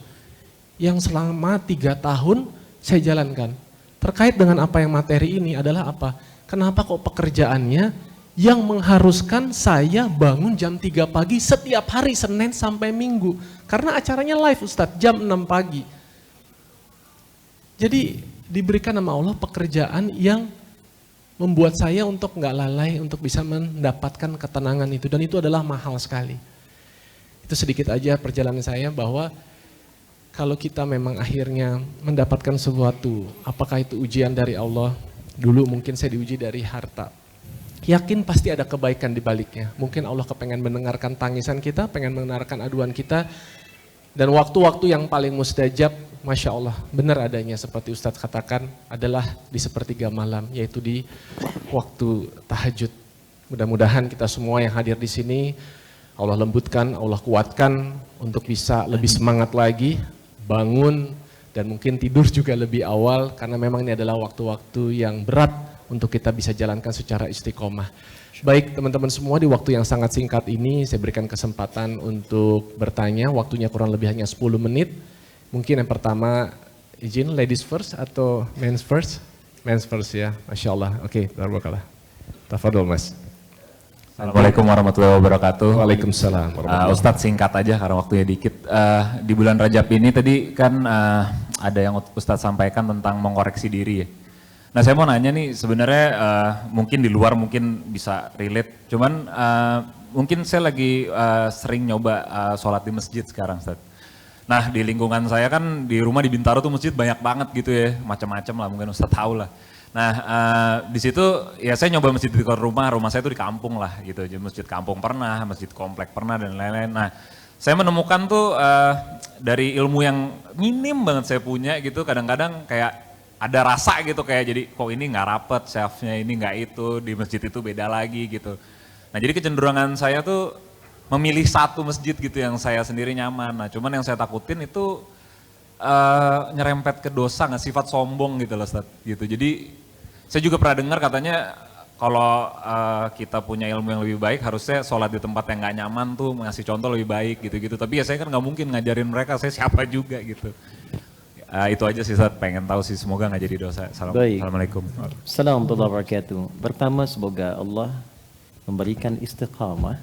Yang selama 3 tahun saya jalankan. Terkait dengan apa yang materi ini adalah apa? Kenapa kok pekerjaannya yang mengharuskan saya bangun jam 3 pagi setiap hari Senin sampai Minggu. Karena acaranya live Ustadz jam 6 pagi. Jadi diberikan sama Allah pekerjaan yang membuat saya untuk nggak lalai untuk bisa mendapatkan ketenangan itu. Dan itu adalah mahal sekali. Itu sedikit aja perjalanan saya bahwa kalau kita memang akhirnya mendapatkan sesuatu, apakah itu ujian dari Allah? Dulu mungkin saya diuji dari harta. Yakin pasti ada kebaikan di baliknya. Mungkin Allah kepengen mendengarkan tangisan kita, pengen mendengarkan aduan kita. Dan waktu-waktu yang paling mustajab, Masya Allah, benar adanya seperti Ustadz katakan adalah di sepertiga malam, yaitu di waktu tahajud. Mudah-mudahan kita semua yang hadir di sini, Allah lembutkan, Allah kuatkan untuk bisa lebih semangat lagi, bangun, dan mungkin tidur juga lebih awal, karena memang ini adalah waktu-waktu yang berat untuk kita bisa jalankan secara istiqomah. Baik teman-teman semua, di waktu yang sangat singkat ini saya berikan kesempatan untuk bertanya, waktunya kurang lebih hanya 10 menit. Mungkin yang pertama izin ladies first atau men's first? Men's first ya, Masya Allah. Oke, barakallah. Tafadol Mas. Assalamualaikum warahmatullahi wabarakatuh. Waalaikumsalam. Ustadz singkat aja karena waktunya dikit. Di bulan Rajab ini tadi kan ada yang Ustadz sampaikan tentang mengoreksi diri ya. Nah saya mau nanya nih sebenarnya mungkin di luar mungkin bisa relate. Cuman mungkin saya lagi sering nyoba sholat di masjid sekarang Ustadz. Nah di lingkungan saya kan di rumah di Bintaro tuh masjid banyak banget gitu ya. Macam-macam lah mungkin Ustadz tahu lah. Nah di situ ya saya nyoba masjid di rumah saya tuh di kampung lah gitu. Jadi masjid kampung pernah, masjid komplek pernah dan lain-lain. Nah saya menemukan tuh dari ilmu yang minim banget saya punya gitu kadang-kadang kayak ada rasa gitu kayak jadi kok ini nggak rapet chefnya ini nggak itu di masjid itu beda lagi gitu. Nah jadi kecenderungan saya tuh memilih satu masjid gitu yang saya sendiri nyaman. Nah cuman yang saya takutin itu nyerempet ke dosa nggak sifat sombong gitu loh Ustaz gitu. Jadi saya juga pernah dengar katanya kalau kita punya ilmu yang lebih baik harusnya sholat di tempat yang nggak nyaman tuh ngasih contoh lebih baik gitu-gitu. Tapi ya saya kan nggak mungkin ngajarin mereka saya siapa juga gitu. Itu aja sih Ustaz, pengen tahu sih semoga nggak jadi dosa. Assalamualaikum. Assalamualaikum warahmatullahi wabarakatuh. Pertama semoga Allah memberikan istiqamah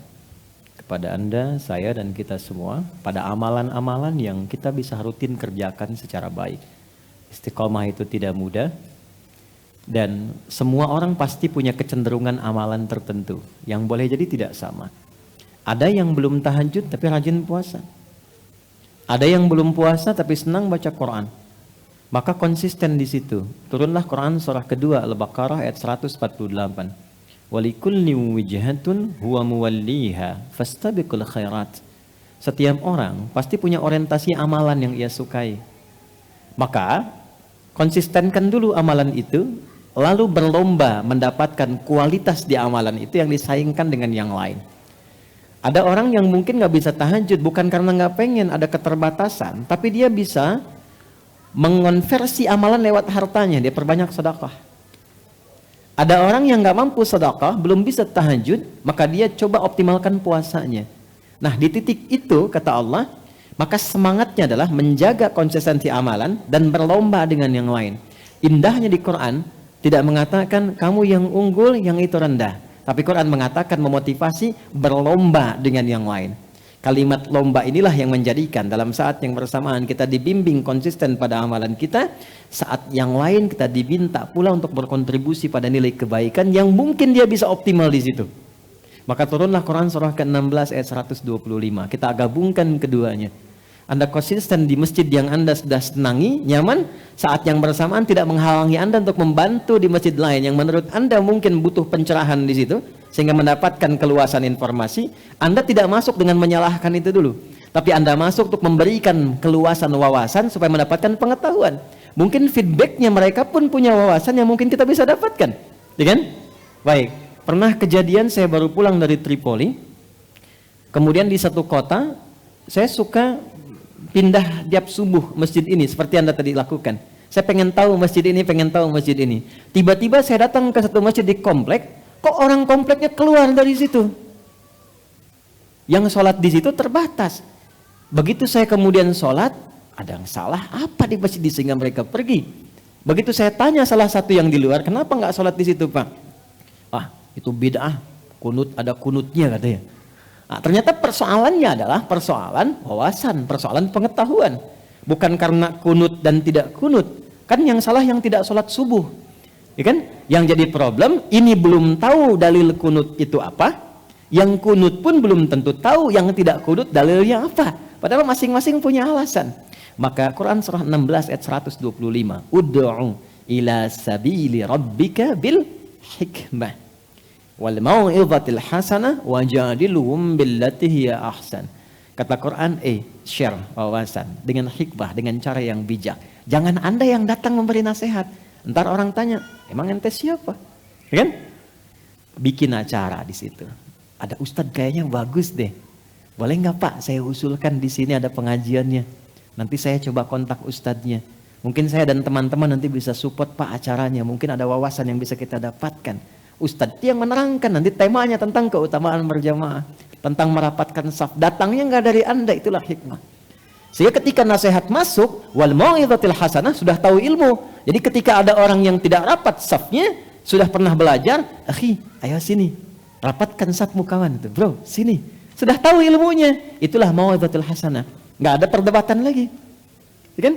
kepada Anda, saya dan kita semua pada amalan-amalan yang kita bisa rutin kerjakan secara baik. Istiqamah itu tidak mudah, Dan semua orang pasti punya kecenderungan amalan tertentu yang boleh jadi tidak sama. Ada yang belum tahajud tapi rajin puasa. Ada yang belum puasa tapi senang baca Quran. Maka konsisten di situ. Turunlah Quran surah kedua Al-Baqarah ayat 148. Walikulli wijhatun huwa muwalliha fastabiqul khairat. Setiap orang pasti punya orientasi amalan yang ia sukai. Maka konsistenkan dulu amalan itu, lalu berlomba mendapatkan kualitas di amalan itu yang disaingkan dengan yang lain. Ada orang yang mungkin nggak bisa tahajud bukan karena nggak pengen, ada keterbatasan, tapi dia bisa mengonversi amalan lewat hartanya, dia perbanyak sedekah. Ada orang yang nggak mampu sedekah, belum bisa tahajud, maka dia coba optimalkan puasanya. Nah, di titik itu kata Allah, maka semangatnya adalah menjaga konsistensi amalan dan berlomba dengan yang lain. Indahnya di Quran tidak mengatakan kamu yang unggul, yang itu rendah. Tapi Quran mengatakan memotivasi berlomba dengan yang lain. Kalimat lomba inilah yang menjadikan dalam saat yang bersamaan kita dibimbing konsisten pada amalan kita, saat yang lain kita diminta pula untuk berkontribusi pada nilai kebaikan yang mungkin dia bisa optimal di situ. Maka turunlah Quran surah ke-16 ayat 125. Kita gabungkan keduanya. Anda konsisten di masjid yang Anda sudah senangi, nyaman, saat yang bersamaan tidak menghalangi Anda untuk membantu di masjid lain yang menurut Anda mungkin butuh pencerahan di situ, sehingga mendapatkan keluasan informasi. Anda tidak masuk dengan menyalahkan itu dulu, tapi Anda masuk untuk memberikan keluasan wawasan supaya mendapatkan pengetahuan. Mungkin feedbacknya mereka pun punya wawasan yang mungkin kita bisa dapatkan, ya kan? Baik, pernah kejadian saya baru pulang dari Tripoli, kemudian di satu kota, saya suka pindah tiap subuh masjid ini seperti Anda tadi lakukan. Saya pengen tahu masjid ini, pengen tahu masjid ini. Tiba-tiba saya datang ke satu masjid di komplek, kok orang kompleknya keluar dari situ? Yang sholat di situ terbatas. Begitu saya kemudian sholat, ada yang salah apa di masjid sehingga mereka pergi. Begitu saya tanya salah satu yang di luar, kenapa nggak sholat di situ, Pak? Ah, itu bid'ah, kunut, ada kunutnya katanya. Nah, ternyata persoalannya adalah persoalan wawasan, persoalan pengetahuan. Bukan karena kunut dan tidak kunut. Kan yang salah yang tidak sholat subuh. Ya kan? Yang jadi problem, ini belum tahu dalil kunut itu apa. Yang kunut pun belum tentu tahu yang tidak kunut dalilnya apa. Padahal masing-masing punya alasan. Maka Quran surah 16 ayat 125. Ud'u ila sabili rabbika bil hikmah wal mau'izatil hasanah wajadilhum billati hiya ahsan. Kata Quran, share wawasan dengan hikmah, dengan cara yang bijak. Jangan Anda yang datang memberi nasihat. Ntar orang tanya, emang ente siapa? Ya kan? Bikin acara di situ. Ada ustadz kayaknya bagus deh. Boleh nggak Pak? Saya usulkan di sini ada pengajiannya. Nanti saya coba kontak ustadznya. Mungkin saya dan teman-teman nanti bisa support Pak acaranya. Mungkin ada wawasan yang bisa kita dapatkan. Ustadz yang menerangkan nanti temanya tentang keutamaan berjamaah, tentang merapatkan saf. Datangnya nggak dari Anda, itulah hikmah. Sehingga ketika nasihat masuk, wal mau'izatil hasanah, sudah tahu ilmu. Jadi ketika ada orang yang tidak rapat safnya, sudah pernah belajar, akhi, ayo sini, rapatkan safmu kawan itu, bro, sini. Sudah tahu ilmunya, itulah mau'izatil hasanah. Nggak ada perdebatan lagi, ya kan?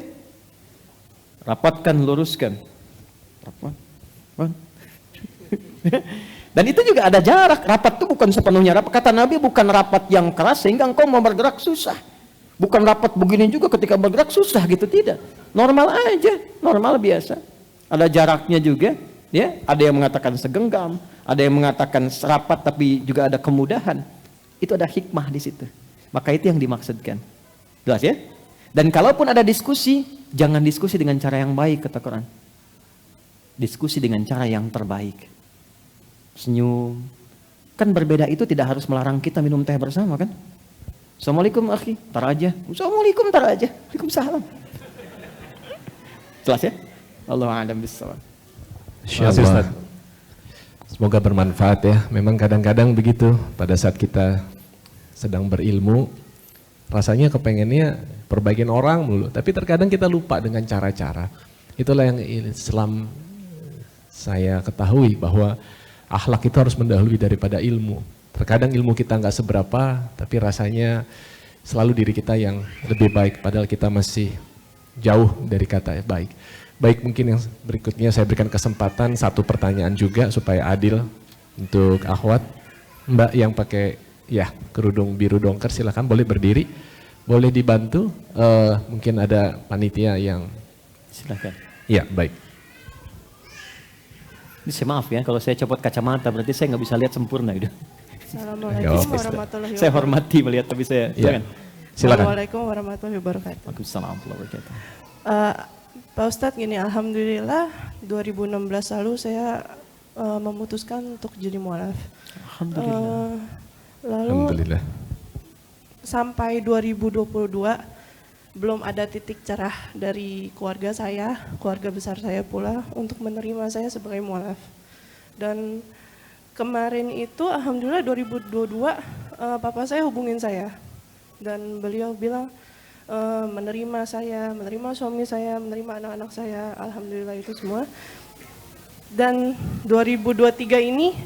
Rapatkan, luruskan, rapat. Dan itu juga ada jarak. Rapat itu bukan sepenuhnya rapat. Kata Nabi bukan rapat yang keras sehingga engkau mau bergerak susah. Bukan rapat begini juga ketika bergerak susah gitu, tidak. Normal aja, normal biasa. Ada jaraknya juga, ya. Ada yang mengatakan segenggam, ada yang mengatakan rapat tapi juga ada kemudahan. Itu ada hikmah di situ. Maka itu yang dimaksudkan. Jelas ya? Dan kalaupun ada diskusi, jangan diskusi dengan cara yang baik kata Quran. Diskusi dengan cara yang terbaik. Senyum. Kan berbeda itu tidak harus melarang kita minum teh bersama kan? Assalamualaikum akhi, tar aja. Assalamualaikum, tar aja. Waalaikumsalam. Jelas ya? Allahu a'lam bishawab. Insyaallah. Semoga bermanfaat ya. Memang kadang-kadang begitu pada saat kita sedang berilmu, rasanya kepengennya perbaikin orang mulu, tapi terkadang kita lupa dengan cara-cara. Itulah yang Islam saya ketahui bahwa akhlak itu harus mendahului daripada ilmu. Terkadang ilmu kita nggak seberapa, tapi rasanya selalu diri kita yang lebih baik, padahal kita masih jauh dari kata baik. Baik, mungkin yang berikutnya saya berikan kesempatan satu pertanyaan juga supaya adil untuk akhwat. Mbak yang pakai kerudung biru dongker, silakan boleh berdiri, boleh dibantu. Mungkin ada panitia yang Silakan. ya baik. Ini saya maaf ya, kalau saya copot kacamata berarti saya nggak bisa lihat sempurna gitu. Assalamualaikum warahmatullahi Saya wabarakatuh. hormati melihat tapi saya Ya, silakan. silakan. Assalamualaikum warahmatullahi wabarakatuh. Waalaikumsalam warahmatullahi wabarakatuh. Pak Ustadz gini, alhamdulillah 2016 lalu saya memutuskan untuk jadi mualaf. Alhamdulillah. Lalu Alhamdulillah. sampai 2022 belum ada titik cerah dari keluarga saya, keluarga besar saya pula untuk menerima saya sebagai mualaf. Dan kemarin itu alhamdulillah 2022 papa saya hubungin saya dan beliau bilang menerima saya, menerima suami saya, menerima anak-anak saya, alhamdulillah itu semua. Dan 2023 ini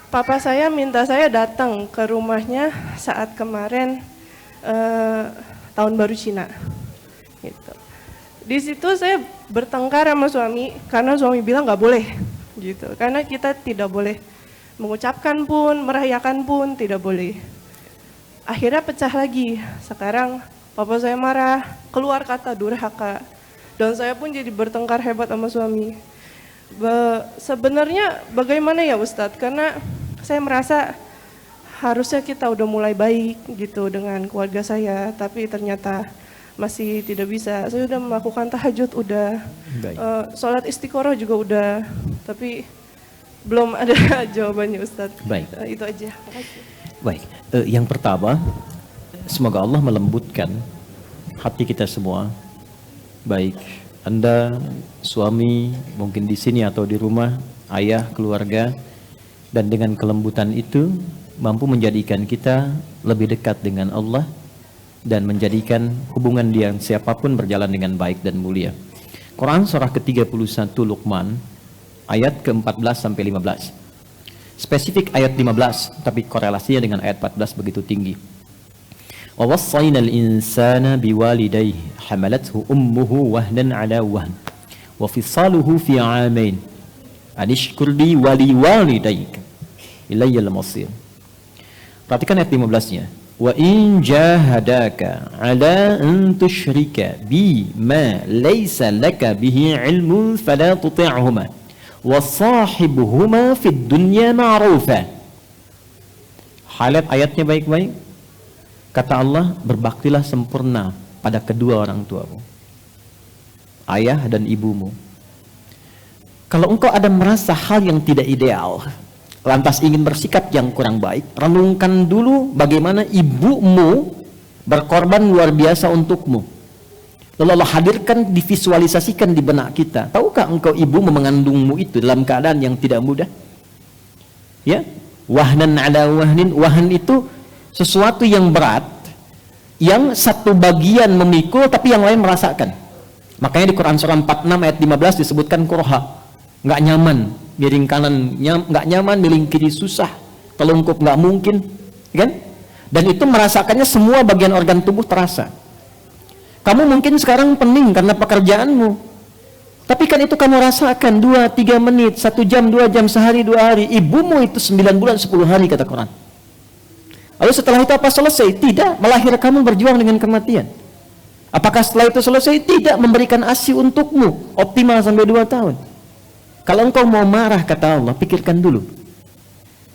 papa saya minta saya datang ke rumahnya saat kemarin tahun baru Cina. Gitu. Di situ saya bertengkar sama suami karena suami bilang nggak boleh, gitu. Karena kita tidak boleh mengucapkan pun, merayakan pun tidak boleh. Akhirnya pecah lagi. Sekarang papa saya marah, keluar kata durhaka. Dan saya pun jadi bertengkar hebat sama suami. Sebenarnya bagaimana ya Ustadz? Karena saya merasa harusnya kita udah mulai baik gitu dengan keluarga saya, tapi ternyata masih tidak bisa. Saya udah melakukan tahajud, udah sholat istiqoroh juga udah, tapi belum ada jawabannya Ustadz. Baik. Itu aja. Makasih. Baik, yang pertama, semoga Allah melembutkan hati kita semua. Baik Anda, suami, mungkin di sini atau di rumah, ayah, keluarga, dan dengan kelembutan itu mampu menjadikan kita lebih dekat dengan Allah dan menjadikan hubungan dia siapapun berjalan dengan baik dan mulia. Quran surah ke-31 Luqman ayat ke-14 sampai 15. Spesifik ayat 15, tapi korelasinya dengan ayat 14 begitu tinggi. Wa wassaynal insana biwalidayhi hamalathu ummuhu wahnan ala wahn wa fisaluhu fi 'amain an ishkur li wa li walidayka ilayyal masir. Perhatikan ayat 15-nya. Wa in jahadaka ala an tusyrika bi ma laysa laka bihi ilmun fala tuti'huma wa sahibuhuma fid dunya ma'rufa. Highlight ayatnya baik-baik. Kata Allah, berbaktilah sempurna pada kedua orang tuamu, ayah dan ibumu. Kalau engkau ada merasa hal yang tidak ideal, lantas ingin bersikap yang kurang baik, renungkan dulu bagaimana ibumu berkorban luar biasa untukmu. Lalu Allah hadirkan, divisualisasikan di benak kita. Tahukah engkau ibu mengandungmu itu dalam keadaan yang tidak mudah? Ya, wahnan ala wahnin. Wahn itu sesuatu yang berat, yang satu bagian memikul tapi yang lain merasakan. Makanya di Quran surah 46 ayat 15 disebutkan kurha, nggak nyaman, miring kanan nggak nyaman, miring kiri susah, telungkup nggak mungkin, kan? Dan itu merasakannya semua bagian organ tubuh terasa. Kamu mungkin sekarang pening karena pekerjaanmu, tapi kan itu kamu rasakan 2-3 menit, 1 jam, 2 jam, sehari, 2 hari. Ibumu itu 9 bulan 10 hari kata Quran. Lalu setelah itu apa selesai? Tidak, melahirkanmu berjuang dengan kematian. Apakah setelah itu selesai? Tidak, memberikan ASI untukmu optimal sampai 2 tahun. Kalau engkau mau marah kata Allah, pikirkan dulu.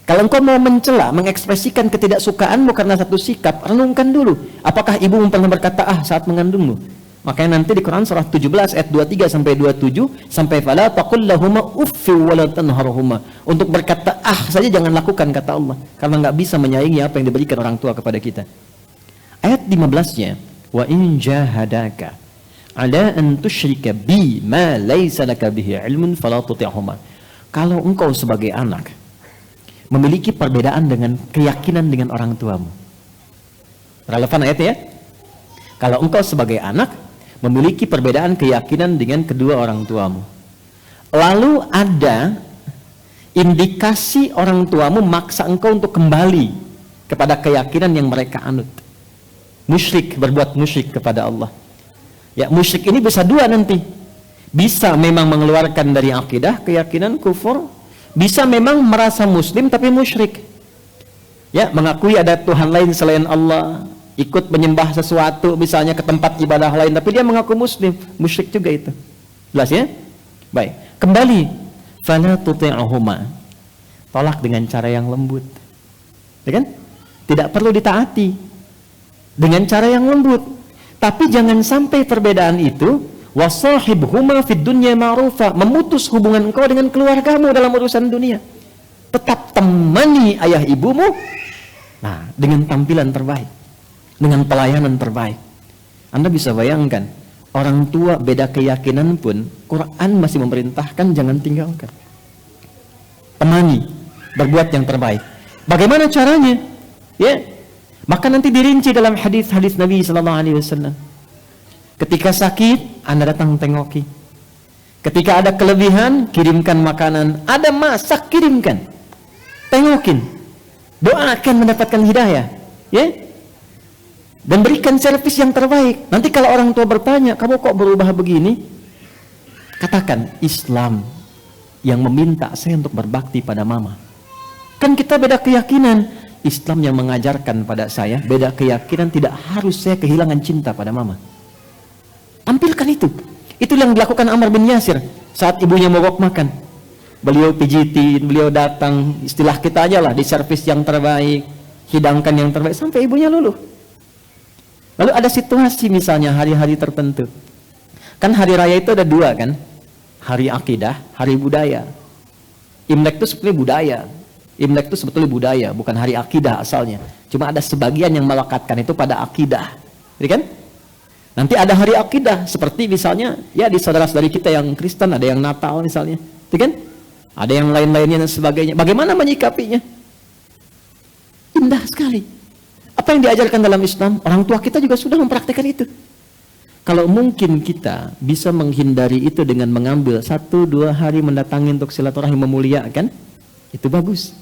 Kalau engkau mau mencela, mengekspresikan ketidaksukaanmu karena satu sikap, renungkan dulu. Apakah ibumu pernah berkata saat mengandungmu? Makanya nanti di Quran surah 17 ayat 23 sampai 27 sampai fala taqul lahuma uffi wa la tanharhuma. Untuk berkata saja jangan lakukan kata Allah, karena nggak bisa menyaingi apa yang diberikan orang tua kepada kita. Ayat 15-nya, wa in jahadaka ala an tusyrika bi ma laysa laka bihi ilmun fala tuti'huma. Kalau engkau sebagai anak memiliki perbedaan dengan keyakinan dengan orang tuamu. Relevan ayatnya ya? Kalau engkau sebagai anak memiliki perbedaan keyakinan dengan kedua orang tuamu, lalu ada indikasi orang tuamu maksa engkau untuk kembali kepada keyakinan yang mereka anut, musyrik, berbuat musyrik kepada Allah. Ya, musyrik ini bisa dua nanti. Bisa memang mengeluarkan dari akidah, keyakinan, kufur. Bisa memang merasa muslim tapi musyrik. Ya, mengakui ada Tuhan lain selain Allah, ikut menyembah sesuatu misalnya ke tempat ibadah lain, tapi dia mengaku muslim, musyrik juga itu. Jelas ya? Baik, kembali. Fala tuti'uhuma. Tolak dengan cara yang lembut. Ya kan? Tidak perlu ditaati dengan cara yang lembut. Tapi jangan sampai perbedaan itu wasahibhuma fid dunya ma'rufa, memutus hubungan engkau dengan keluargamu dalam urusan dunia. Tetap temani ayah ibumu, nah, dengan tampilan terbaik, dengan pelayanan terbaik. Anda bisa bayangkan, orang tua beda keyakinan pun Quran masih memerintahkan jangan tinggalkan. Temani, berbuat yang terbaik. Bagaimana caranya? Ya, maka nanti dirinci dalam hadis-hadis Nabi Sallallahu Alaihi Wasallam. Ketika sakit, Anda datang tengoki. Ketika ada kelebihan, kirimkan makanan. Ada masak, kirimkan. Tengokin, doakan mendapatkan hidayah, ya, dan berikan servis yang terbaik. Nanti kalau orang tua bertanya, kamu kok berubah begini? Katakan, Islam yang meminta saya untuk berbakti pada mama. Kan kita beda keyakinan. Islam yang mengajarkan pada saya, beda keyakinan, tidak harus saya kehilangan cinta pada mama. Tampilkan itu. Itu yang dilakukan Ammar bin Yasir saat ibunya mogok makan. Beliau pijitin, beliau datang, istilah kita aja lah, di servis yang terbaik, hidangkan yang terbaik, sampai ibunya luluh. Lalu ada situasi misalnya hari-hari tertentu. Kan hari raya itu ada dua kan? Hari akidah, hari budaya. Imlek itu sebetulnya budaya. Imlek itu sebetulnya budaya, bukan hari akidah asalnya. Cuma ada sebagian yang melekatkan itu pada akidah. Jadi kan? Nanti ada hari akidah, seperti misalnya, ya di saudara-saudari kita yang Kristen, ada yang Natal misalnya. Jadi kan? Ada yang lain-lainnya dan sebagainya. Bagaimana menyikapinya? Indah sekali. Apa yang diajarkan dalam Islam? Orang tua kita juga sudah mempraktikkan itu. Kalau mungkin kita bisa menghindari itu dengan mengambil 1-2 hari mendatangi untuk silaturahim memuliakan, itu bagus.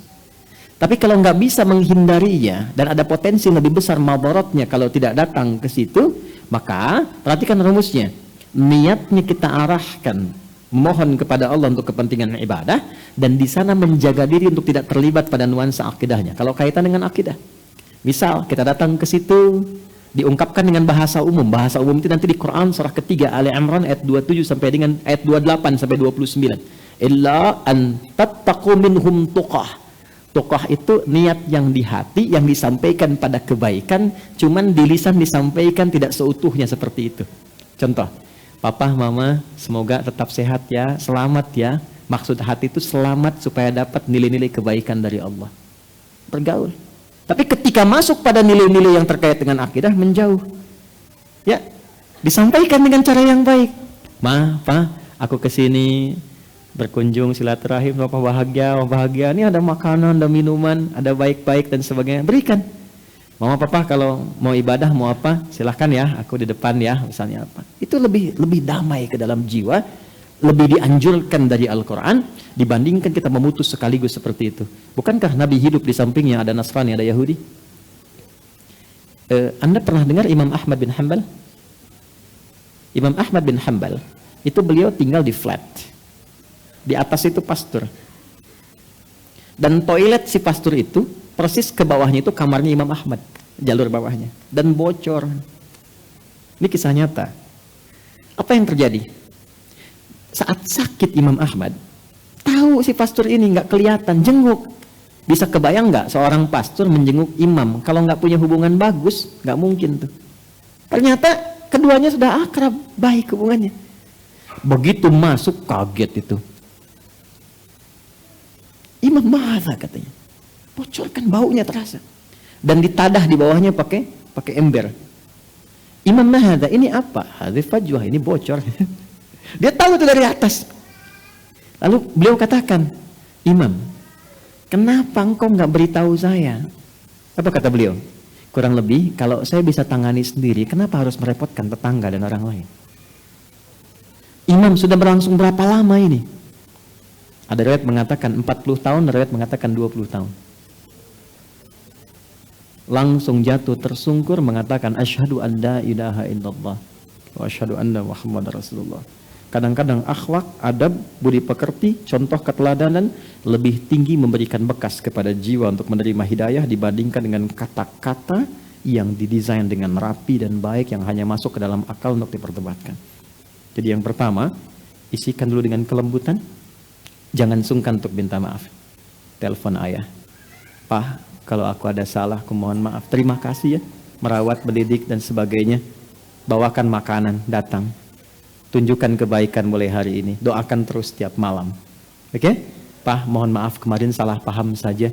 Tapi kalau nggak bisa menghindarinya dan ada potensi lebih besar madaratnya kalau tidak datang ke situ, maka perhatikan rumusnya. Niatnya kita arahkan memohon kepada Allah untuk kepentingan ibadah, dan di sana menjaga diri untuk tidak terlibat pada nuansa akidahnya. Kalau kaitan dengan akidah, misal kita datang ke situ, diungkapkan dengan bahasa umum. Bahasa umum itu nanti di Quran surah ketiga Ali Imran ayat 27 sampai dengan ayat 28 sampai 29. Illa an tattaqu minhum tuqah. Tuqah itu niat yang di hati, yang disampaikan pada kebaikan, cuman di lisan disampaikan tidak seutuhnya seperti itu. Contoh, Papa, Mama, semoga tetap sehat ya, selamat ya. Maksud hati itu selamat supaya dapat nilai-nilai kebaikan dari Allah. Bergaul. Tapi ketika masuk pada nilai-nilai yang terkait dengan akidah, menjauh. Ya, disampaikan dengan cara yang baik. Ma, Pa, aku kesini berkunjung silaturahim, Papa bahagia, Mama bahagia. Ini ada makanan, ada minuman, ada baik-baik dan sebagainya. Berikan. Mama, Papa, kalau mau ibadah, mau apa, silahkan ya, aku di depan ya, misalnya apa. Itu lebih damai ke dalam jiwa, lebih dianjurkan dari Al-Quran, dibandingkan kita memutus sekaligus seperti itu. Bukankah Nabi hidup di sampingnya ada Nasrani, ada Yahudi? Anda pernah dengar Imam Ahmad bin Hanbal? Imam Ahmad bin Hanbal, itu beliau tinggal di flat. Di atas itu pastur. Dan toilet si pastur itu, persis ke bawahnya itu kamarnya Imam Ahmad, jalur bawahnya, dan bocor. Ini kisah nyata. Apa yang terjadi? Saat sakit Imam Ahmad, tahu si pastor ini nggak kelihatan, jenguk. Bisa kebayang nggak seorang pastor menjenguk imam? Kalau nggak punya hubungan bagus, nggak mungkin tuh. Ternyata keduanya sudah akrab, baik hubungannya. Begitu masuk kaget itu. Imam mahadha katanya. Bocorkan, baunya terasa, dan ditadah di bawahnya pakai ember. Imam mahadha, ini apa? Hadhi fajwah, ini bocor. Dia tahu itu dari atas. Lalu beliau katakan, Imam, kenapa engkau nggak beritahu saya? Apa kata beliau? Kurang lebih, kalau saya bisa tangani sendiri, kenapa harus merepotkan tetangga dan orang lain? Imam, sudah berlangsung berapa lama ini? Ada riwayat mengatakan 40 tahun, ada riwayat mengatakan 20 tahun. langsung jatuh tersungkur mengatakan asyhadu an la ilaha illallah wa asyhadu anna Muhammadar Rasulullah. Kadang-kadang akhlak, adab, budi pekerti, contoh keteladanan lebih tinggi memberikan bekas kepada jiwa untuk menerima hidayah dibandingkan dengan kata-kata yang didesain dengan rapi dan baik yang hanya masuk ke dalam akal untuk diperdebatkan. Jadi yang pertama, isikan dulu dengan kelembutan, jangan sungkan untuk minta maaf. Telepon ayah, "Pak, kalau aku ada salah, aku mohon maaf. Terima kasih ya, merawat, mendidik dan sebagainya. Bawakan makanan, datang. Tunjukkan kebaikan mulai hari ini. Doakan terus setiap malam. Oke? Pak, mohon maaf kemarin salah paham saja.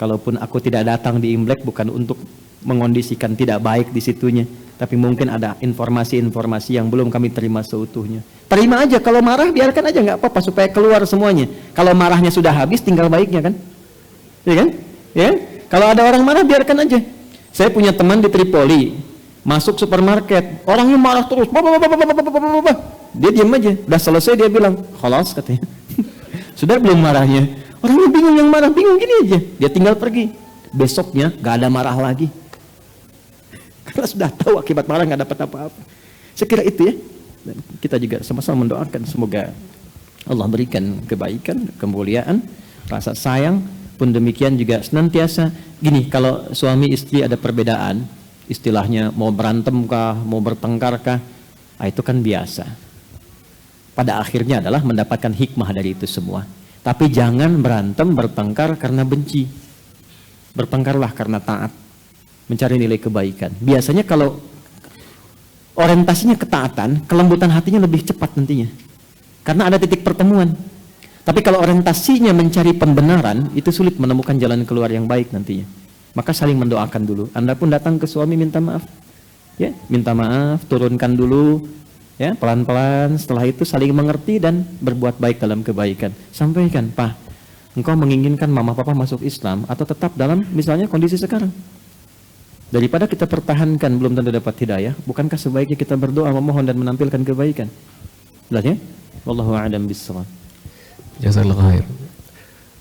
Kalaupun aku tidak datang di Imlek bukan untuk mengondisikan tidak baik di situnya, tapi mungkin ada informasi-informasi yang belum kami terima seutuhnya." Terima aja, kalau marah biarkan aja, nggak apa-apa supaya keluar semuanya. Kalau marahnya sudah habis tinggal baiknya kan? Ya kan? Ya kan? Kalau ada orang marah biarkan aja. Saya punya teman di Tripoli, masuk supermarket, orangnya marah terus, dia diam aja, udah selesai dia bilang, "Khalas," katanya. Sudah belum marahnya, orangnya bingung, yang marah bingung gini aja, dia tinggal pergi. Besoknya gak ada marah lagi, karena sudah tahu akibat marah gak dapat apa-apa. Saya kira itu ya, dan kita juga sama-sama mendoakan semoga Allah berikan kebaikan, kemuliaan, rasa sayang. Pun demikian juga senantiasa gini, kalau suami istri ada perbedaan, istilahnya mau berantem kah, mau bertengkar kah, itu kan biasa. Pada akhirnya adalah mendapatkan hikmah dari itu semua. Tapi jangan berantem, bertengkar karena benci. Bertengkarlah karena taat, mencari nilai kebaikan. Biasanya kalau orientasinya ketaatan, kelembutan hatinya lebih cepat nantinya, karena ada titik pertemuan. Tapi kalau orientasinya mencari pembenaran, itu sulit menemukan jalan keluar yang baik nantinya. Maka saling mendoakan dulu. Anda pun datang ke suami minta maaf, ya, minta maaf, turunkan dulu, ya, pelan-pelan. Setelah itu saling mengerti dan berbuat baik dalam kebaikan. Sampaikan, "Pak, engkau menginginkan mama papa masuk Islam atau tetap dalam misalnya kondisi sekarang? Daripada kita pertahankan belum tentu dapat hidayah, bukankah sebaiknya kita berdoa memohon dan menampilkan kebaikan?" Jelas ya? Wallahu a'lam bishawab. Jazakallahu khair.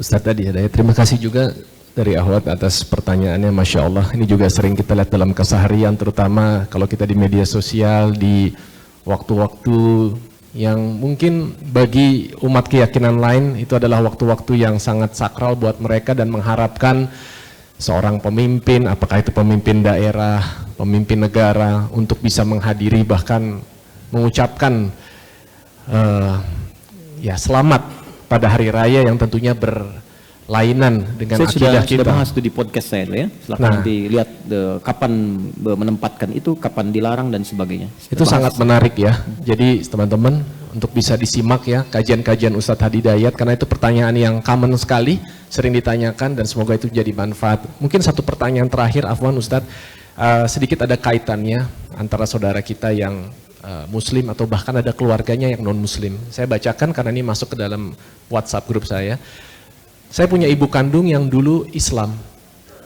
Ustadz tadi ada ya, terima kasih juga dari Ahwat atas pertanyaannya, Masya Allah. Ini juga sering kita lihat dalam keseharian, terutama kalau kita di media sosial, di waktu-waktu yang mungkin bagi umat keyakinan lain itu adalah waktu-waktu yang sangat sakral buat mereka dan mengharapkan seorang pemimpin, apakah itu pemimpin daerah, pemimpin negara, untuk bisa menghadiri bahkan mengucapkan ya selamat pada hari raya yang tentunya berlainan dengan akidah kita. Saya sudah bahas itu di podcast saya ya. Silahkan nanti lihat kapan menempatkan itu, kapan dilarang dan sebagainya. Itu sangat menarik ya. Jadi teman-teman untuk bisa disimak ya kajian-kajian Ustadz Hadi Dayat, karena itu pertanyaan yang common sekali, sering ditanyakan dan semoga itu jadi manfaat. Mungkin satu pertanyaan terakhir, Afwan Ustadz, sedikit ada kaitannya antara saudara kita yang Muslim atau bahkan ada keluarganya yang non Muslim. Saya bacakan karena ini masuk ke dalam WhatsApp grup saya. Saya punya ibu kandung yang dulu Islam,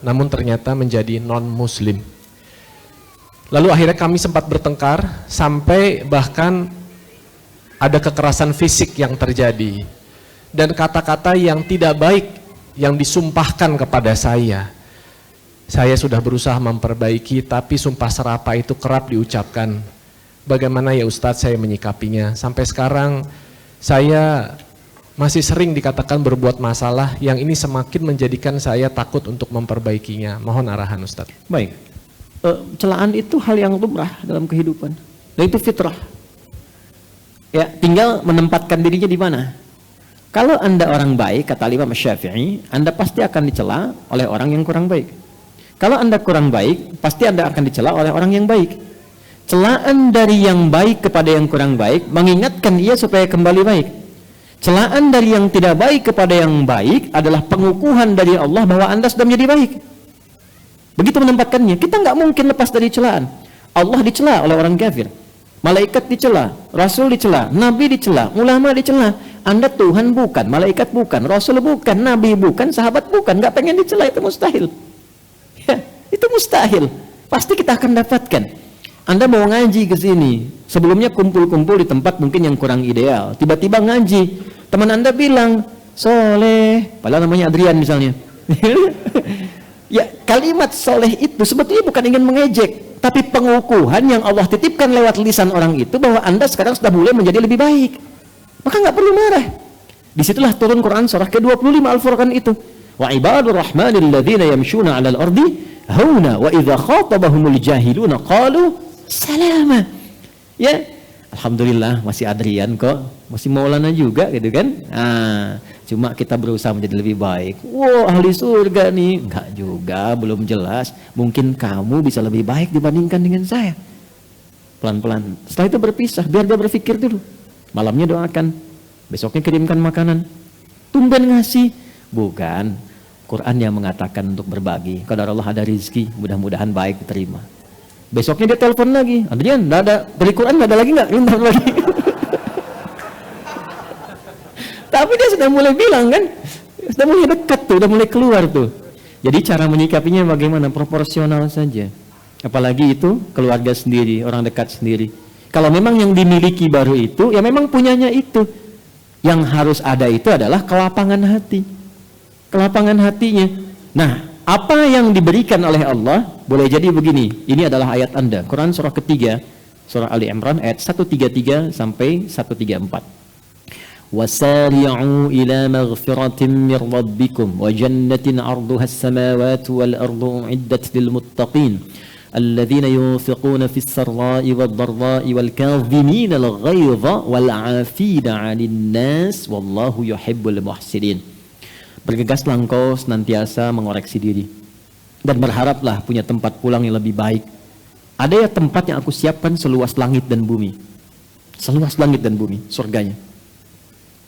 namun ternyata menjadi non Muslim. Lalu akhirnya kami sempat bertengkar sampai bahkan ada kekerasan fisik yang terjadi dan kata-kata yang tidak baik yang disumpahkan kepada saya. Saya sudah berusaha memperbaiki, tapi sumpah serapah itu kerap diucapkan. Bagaimana ya Ustadz saya menyikapinya? Sampai sekarang saya masih sering dikatakan berbuat masalah yang ini semakin menjadikan saya takut untuk memperbaikinya. Mohon arahan Ustadz. Baik, celaan itu hal yang lumrah dalam kehidupan dan itu fitrah. Ya, tinggal menempatkan dirinya di mana. Kalau Anda orang baik, kata Imam Syafi'i, Anda pasti akan dicela oleh orang yang kurang baik. Kalau Anda kurang baik, pasti Anda akan dicela oleh orang yang baik. Celaan dari yang baik kepada yang kurang baik mengingatkan ia supaya kembali baik. Celaan dari yang tidak baik kepada yang baik adalah pengukuhan dari Allah bahwa Anda sudah menjadi baik. Begitu menempatkannya. Kita nggak mungkin lepas dari celaan. Allah dicela oleh orang kafir, malaikat dicela, Rasul dicela, Nabi dicela, ulama dicela. Anda Tuhan bukan, malaikat bukan, Rasul bukan, Nabi bukan, sahabat bukan, nggak pengen dicela, itu mustahil. Ya, itu mustahil. Pasti kita akan dapatkan. Anda mau ngaji ke sini, sebelumnya kumpul-kumpul di tempat mungkin yang kurang ideal. Tiba-tiba ngaji, teman Anda bilang, "Soleh," padahal namanya Adrian misalnya. Ya, kalimat soleh itu sebetulnya bukan ingin mengejek, tapi pengukuhan yang Allah titipkan lewat lisan orang itu bahwa Anda sekarang sudah mulai menjadi lebih baik. Maka nggak perlu marah. Disitulah turun Quran surah ke-25 Al-Furqan itu. Wa ibadur rahmanil ladzina yamshuna 'alal ardi hauna wa idza khatabahumul jahiluna qalu salama. Ya, alhamdulillah masih Adrian kok, masih Maulana juga gitu kan. Cuma kita berusaha menjadi lebih baik. Wow, ahli surga nih. Enggak juga, belum jelas. Mungkin kamu bisa lebih baik dibandingkan dengan saya. Pelan-pelan. Setelah itu berpisah, biar dia berpikir dulu. Malamnya doakan. Besoknya kirimkan makanan. Tumben ngasih. Bukan. Quran yang mengatakan untuk berbagi. Kalau Allah ada rizki, mudah-mudahan baik diterima. Besoknya dia telepon lagi. Adrian, enggak ada. Dari Quran enggak ada lagi enggak? Bentar lagi. Tapi dia sudah mulai bilang kan, sudah mulai dekat tuh, sudah mulai keluar tuh. Jadi cara menyikapinya bagaimana? Proporsional saja. Apalagi itu keluarga sendiri, orang dekat sendiri. Kalau memang yang dimiliki baru itu, ya memang punyanya itu. Yang harus ada itu adalah kelapangan hati. Kelapangan hatinya. Nah, apa yang diberikan oleh Allah, boleh jadi begini. Ini adalah ayat Anda. Quran surah ketiga, surah Ali Imran ayat 133 sampai 134. وَسَارِعُوا إِلَى مَغْفِرَةٍ مِّن رَّبِّكُمْ وَجَنَّةٍ عَرْضُهَا السَّمَاوَاتُ وَالْأَرْضُ أُعِدَّتْ لِلْمُتَّقِينَ الَّذِينَ يُنفِقُونَ فِي السَّرَّاءِ وَالضَّرَّاءِ وَالْكَاظِمِينَ الْغَيْظَ وَالْعَافِينَ عَنِ النَّاسِ وَاللَّهُ يُحِبُّ الْمُحْسِنِينَ. Bergegaslah engkau senantiasa mengoreksi diri dan berharaplah punya tempat pulang yang lebih baik. Ada ya tempat yang aku siapkan seluas langit dan bumi. Seluas langit dan bumi, surganya.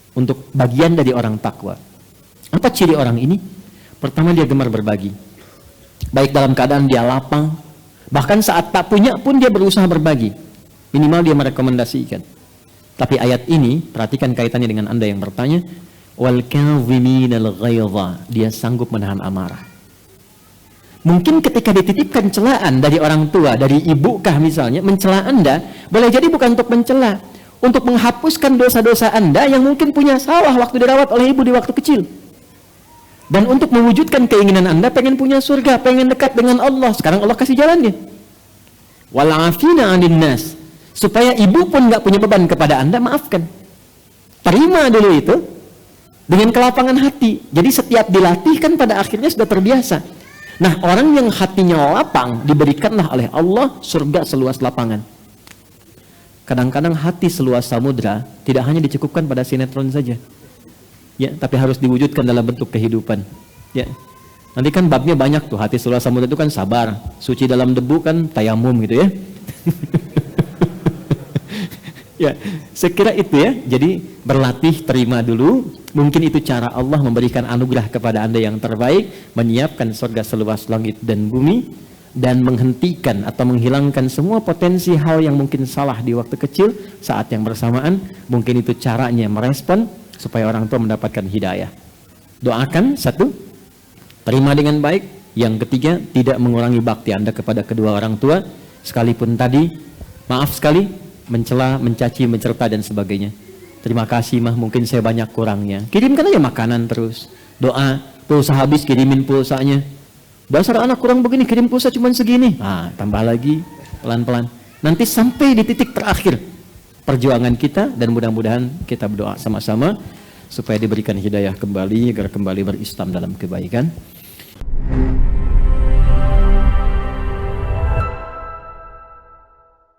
Untuk bagian dari orang takwa. Apa ciri orang ini? Pertama, dia gemar berbagi. Baik dalam keadaan dia lapang, bahkan saat tak punya pun dia berusaha berbagi. Minimal dia merekomendasikan. Tapi ayat ini, perhatikan kaitannya dengan Anda yang bertanya, wal kadhiminal ghaidha, dia sanggup menahan amarah. Mungkin ketika dititipkan celaan dari orang tua, dari ibukah misalnya, mencela Anda, boleh jadi bukan untuk mencela, untuk menghapuskan dosa-dosa Anda yang mungkin punya salah waktu dirawat oleh ibu di waktu kecil. Dan untuk mewujudkan keinginan Anda pengen punya surga, pengen dekat dengan Allah. Sekarang Allah kasih jalannya. Wal'afina 'anil nas. Supaya ibu pun nggak punya beban kepada Anda, maafkan. Terima dulu itu dengan kelapangan hati. Jadi setiap dilatih kan pada akhirnya sudah terbiasa. Nah, orang yang hatinya lapang diberikanlah oleh Allah surga seluas lapangan. Kadang-kadang hati seluas samudra tidak hanya dicukupkan pada sinetron saja, ya, tapi harus diwujudkan dalam bentuk kehidupan. Ya, nanti kan babnya banyak tuh. Hati seluas samudra itu kan sabar, suci dalam debu kan tayamum gitu ya. Ya, saya kira itu ya. Jadi berlatih, terima dulu. Mungkin itu cara Allah memberikan anugerah kepada Anda yang terbaik, menyiapkan surga seluas langit dan bumi. Dan menghentikan atau menghilangkan semua potensi hal yang mungkin salah di waktu kecil. Saat yang bersamaan mungkin itu caranya merespon supaya orang tua mendapatkan hidayah. Doakan, satu, terima dengan baik. Yang ketiga, tidak mengurangi bakti Anda kepada kedua orang tua, sekalipun tadi maaf sekali mencela, mencaci, mencerta dan sebagainya. Terima kasih mah, mungkin saya banyak kurangnya. Kirimkan aja makanan terus. Doa, pulsa habis kirimin pulsanya. Dasar anak kurang begini, kirim pulsa cuma segini. Tambah lagi, pelan-pelan. Nanti sampai di titik terakhir perjuangan kita, dan mudah-mudahan kita berdoa sama-sama supaya diberikan hidayah kembali, agar kembali berislam dalam kebaikan.